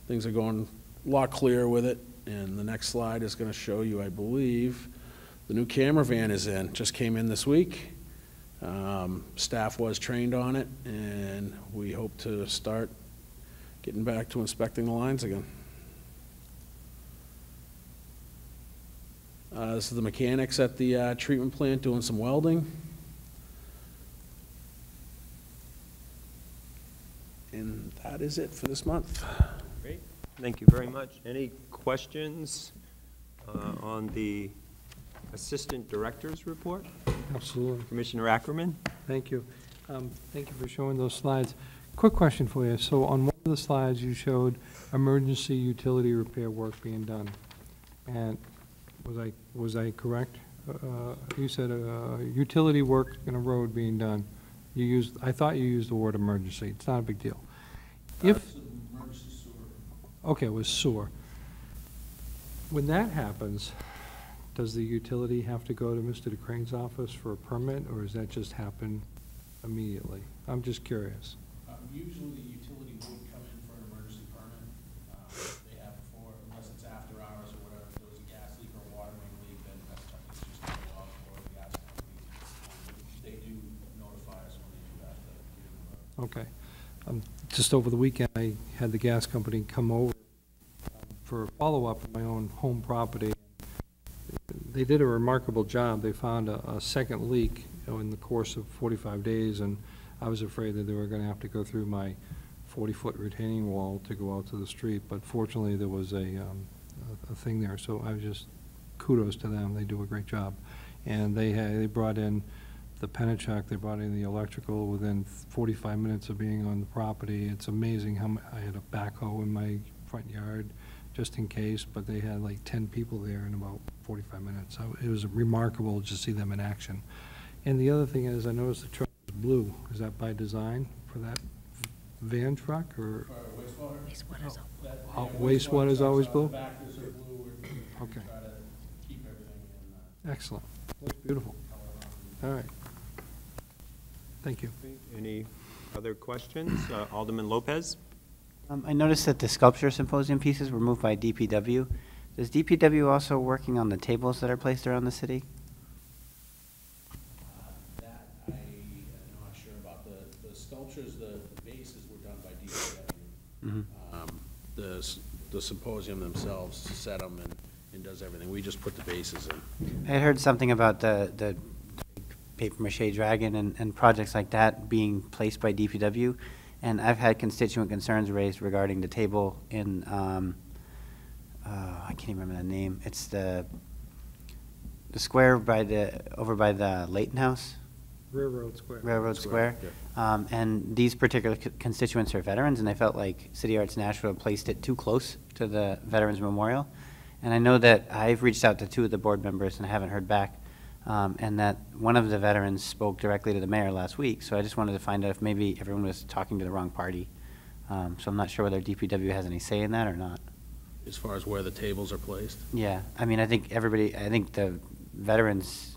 things are going a lot clearer with it. And the next slide is going to show you, I believe, the new camera van is in. Just came in this week. Staff was trained on it, and we hope to start getting back to inspecting the lines again. This is the mechanics at the treatment plant doing some welding. And that is it for this month. Great. Thank you very much. Any questions on the Assistant Director's report? Absolutely. Commissioner Ackerman? Thank you. Thank you for showing those slides. Quick question for you. So on one of the slides, you showed emergency utility repair work being done. And was I correct? You said utility work in a road being done. I thought you used the word emergency. It's not a big deal. Emergency sewer. Okay, it was sewer. When that happens, does the utility have to go to Mr. DeCrane's office for a permit, or does that just happen immediately? I'm just curious. Usually the utility would come in for an emergency permit. They have before, unless it's after hours or whatever, if there was a gas leak or a water main leak, then that's something that's just going to go out for the gas company. They do notify us when they do have to get in the road. Okay. Just over the weekend, I had the gas company come over for a follow-up on my own home property. They did a remarkable job. They found a second leak in the course of 45 days, and I was afraid that they were going to have to go through my 40-foot retaining wall to go out to the street, but fortunately there was a thing there, so I was just kudos to them. They do a great job. And they brought in the Penachuk, they brought in the electrical within 45 minutes of being on the property. It's amazing how I had a backhoe in my front yard just in case, but they had like 10 people there in about 45 minutes. So it was remarkable to see them in action. And the other thing is, I noticed the truck is blue. Is that by design for that van truck, or? Wastewater is always blue? Okay. Excellent. Looks beautiful. All right. Thank you. Any other questions? Alderman Lopez? I noticed that the sculpture symposium pieces were moved by DPW. Is DPW also working on the tables that are placed around the city? That I am not sure about. The sculptures, the bases were done by DPW. Mm-hmm. the symposium themselves set them and does everything. We just put the bases in. I heard something about the paper mache dragon and projects like that being placed by DPW, and I've had constituent concerns raised regarding the table in, I can't even remember the name. It's the square over by the Leighton House. Railroad Square. Railroad Square. And these particular constituents are veterans, and I felt like City Arts Nashua placed it too close to the Veterans Memorial. And I know that I've reached out to 2 of the board members and I haven't heard back, and that one of the veterans spoke directly to the mayor last week, so I just wanted to find out if maybe everyone was talking to the wrong party. So I'm not sure whether DPW has any say in that or not. As far as where the tables are placed? Yeah, I mean, I think the veterans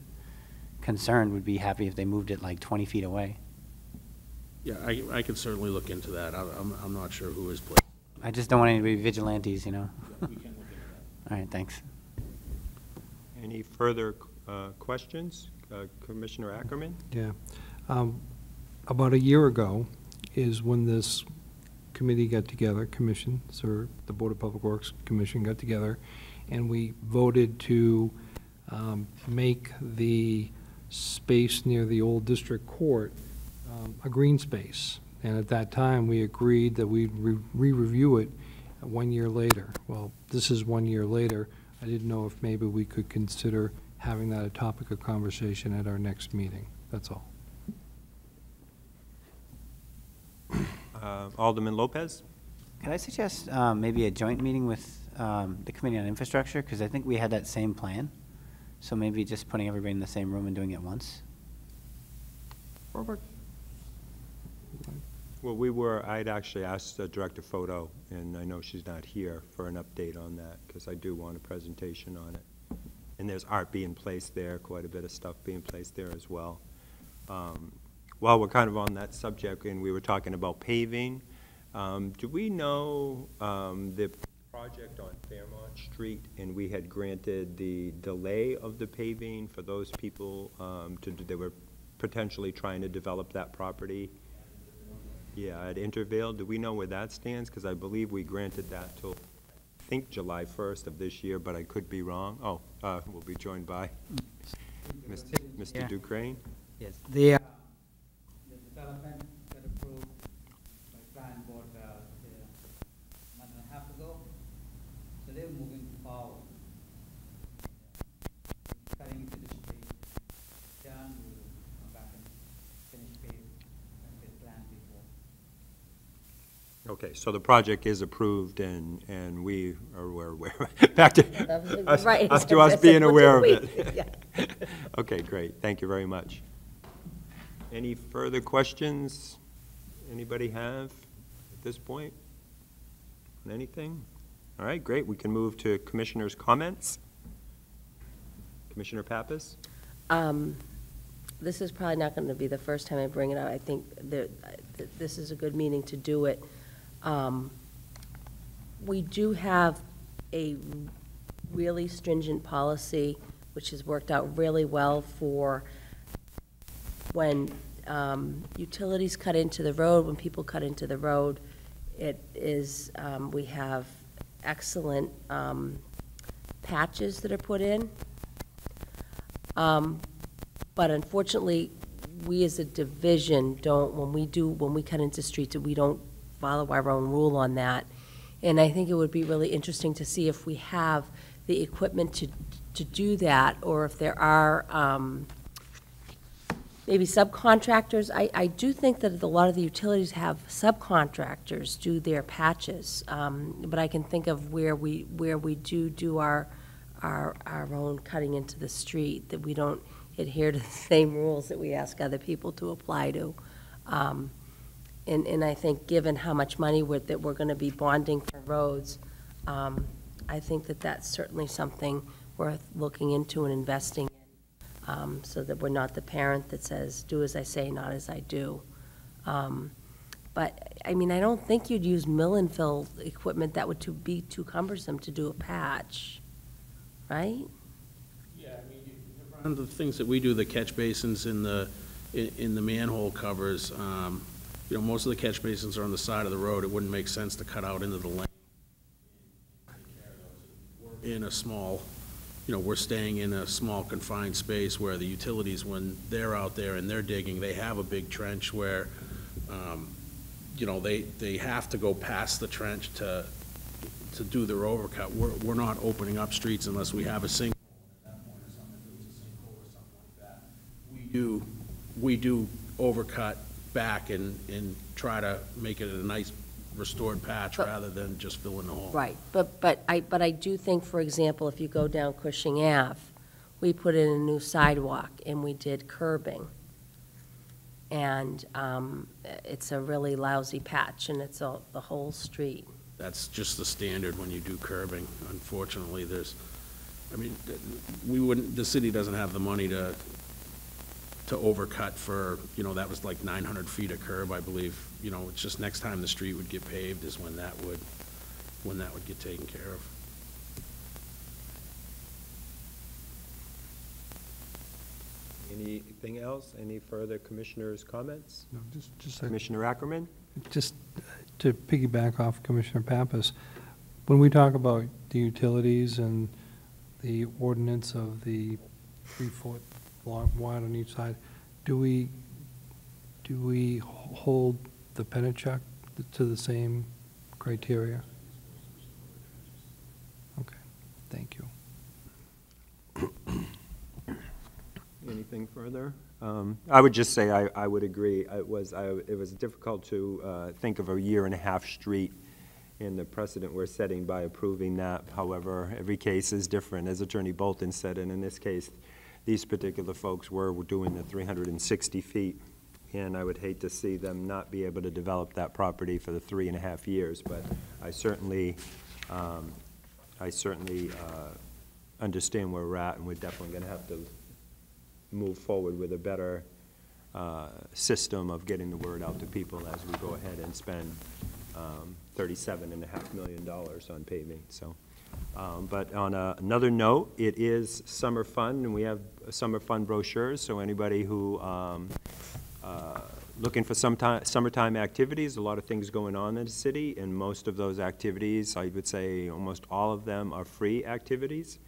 concerned would be happy if they moved it like 20 feet away. Yeah, I could certainly look into that. I'm not sure who is placed. I just don't want any vigilantes, you know? We can look into that. All right, thanks. Any further questions? Commissioner Ackerman? Yeah. About a year ago is when this committee got together, commissions, or the Board of Public Works Commission got together, and we voted to make the space near the old district court a green space. And at that time, we agreed that we'd re-review it 1 year later. Well, this is 1 year later. I didn't know if maybe we could consider having that a topic of conversation at our next meeting. That's all. Alderman Lopez? Could I suggest maybe a joint meeting with the Committee on Infrastructure? Because I think we had that same plan. So maybe just putting everybody in the same room and doing it once. Robert? Well, I'd actually asked Director Photo, and I know she's not here, for an update on that, because I do want a presentation on it. And there's art being placed there, quite a bit of stuff being placed there as well. While we're kind of on that subject, and we were talking about paving, do we know the project on Fairmont Street, and we had granted the delay of the paving for those people, they were potentially trying to develop that property? Yeah, at Intervale. Do we know where that stands? Because I believe we granted that till, I think, July 1st of this year, but I could be wrong. Oh, we'll be joined by Mr. Ducraine. Yes, the development got approved by Plan Board a month and a half ago, so they're moving forward. Cutting into the street, done, we'll come back and finish paving as they planned before. Okay, so the project is approved, and we are aware. Back to Right. us being aware of it. Yeah. Okay, great. Thank you very much. Any further questions anybody have at this point on anything? All right, great. We can move to commissioners' comments. Commissioner Pappas? This is probably not going to be the first time I bring it up. I think this is a good meeting to do it. We do have a really stringent policy, which has worked out really well for when utilities cut into the road, when people cut into the road. It is, we have excellent patches that are put in. But unfortunately, we as a division don't, when we cut into streets, we don't follow our own rule on that. And I think it would be really interesting to see if we have the equipment to do that, or if there are maybe subcontractors. I do think that a lot of the utilities have subcontractors do their patches, but I can think of where we do our own cutting into the street, that we don't adhere to the same rules that we ask other people to apply to. And I think, given how much money that we're going to be bonding for roads, I think that that's certainly something worth looking into and investing in, so that we're not the parent that says, do as I say, not as I do. But, I mean, I don't think you'd use mill and fill equipment that would be too cumbersome to do a patch, right? Yeah, I mean, one of the things that we do, the catch basins in the manhole covers, most of the catch basins are on the side of the road. It wouldn't make sense to cut out into the lane in a small, we're staying in a small confined space where the utilities, when they're out there and they're digging, they have a big trench where, they have to go past the trench to do their overcut. We're not opening up streets unless we have a sinkhole. At that point, or something, if there was a sinkhole or something like that, we do overcut back and try to make it a nice restored patch rather than just filling the hole. Right, but I do think, for example, if you go down Cushing Ave, we put in a new sidewalk and we did curbing. And it's a really lousy patch, and it's the whole street. That's just the standard when you do curbing. Unfortunately, the city doesn't have the money to overcut for, that was like 900 feet of curb, I believe. It's just next time the street would get paved is when that would get taken care of. Anything else? Any further commissioners' comments? No, just Commissioner Ackerman? Just to piggyback off Commissioner Pappas, when we talk about the utilities and the ordinance of the 3-foot block wide on each side, do we hold the Penachuk to the same criteria? Okay, thank you. Anything further? I would just say I would agree. It was difficult to think of a 1.5-year street in the precedent we're setting by approving that. However, every case is different, as Attorney Bolton said, and in this case, these particular folks were doing the 360 feet, and I would hate to see them not be able to develop that property for the 3.5 years, but I certainly understand where we're at, and we're definitely going to have to move forward with a better system of getting the word out to people as we go ahead and spend $37.5 million on paving. So, but on another note, it is summer fun, and we have summer fun brochures. So anybody who looking for summertime activities, a lot of things going on in the city, and most of those activities, I would say almost all of them are free activities.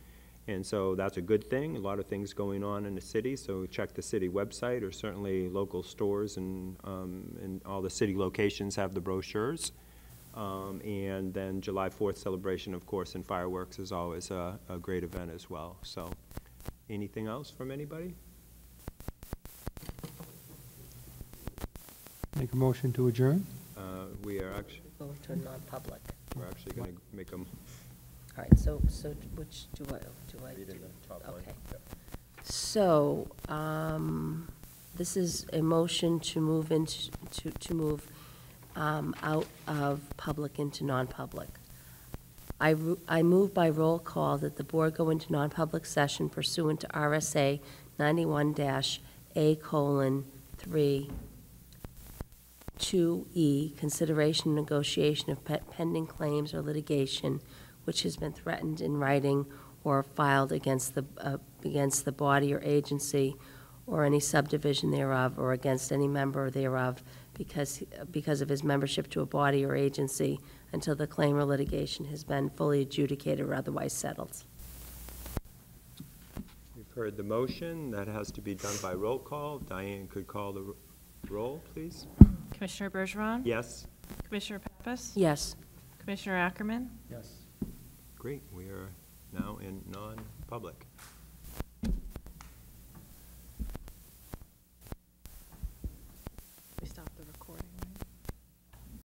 And so that's a good thing, a lot of things going on in the city, so check the city website, or certainly local stores and all the city locations have the brochures. And then July 4th celebration, of course, and fireworks is always a great event as well. So anything else from anybody? Make a motion to adjourn? We are actually, Go to a non-public. we're actually going to make them All right, so which do I read in the top line. Okay. Yep. So, this is a motion to move out of public into non-public. I move by roll call that the board go into non-public session pursuant to RSA 91-A:3, 2E, consideration and negotiation of pending claims or litigation which has been threatened in writing or filed against the body or agency or any subdivision thereof, or against any member thereof because of his membership to a body or agency, until the claim or litigation has been fully adjudicated or otherwise settled. You've heard the motion. That has to be done by roll call. Diane could call the roll, please. Commissioner Bergeron? Yes? Commissioner Pappas? Yes. Commissioner Ackerman? Yes. Great. We are now in non-public.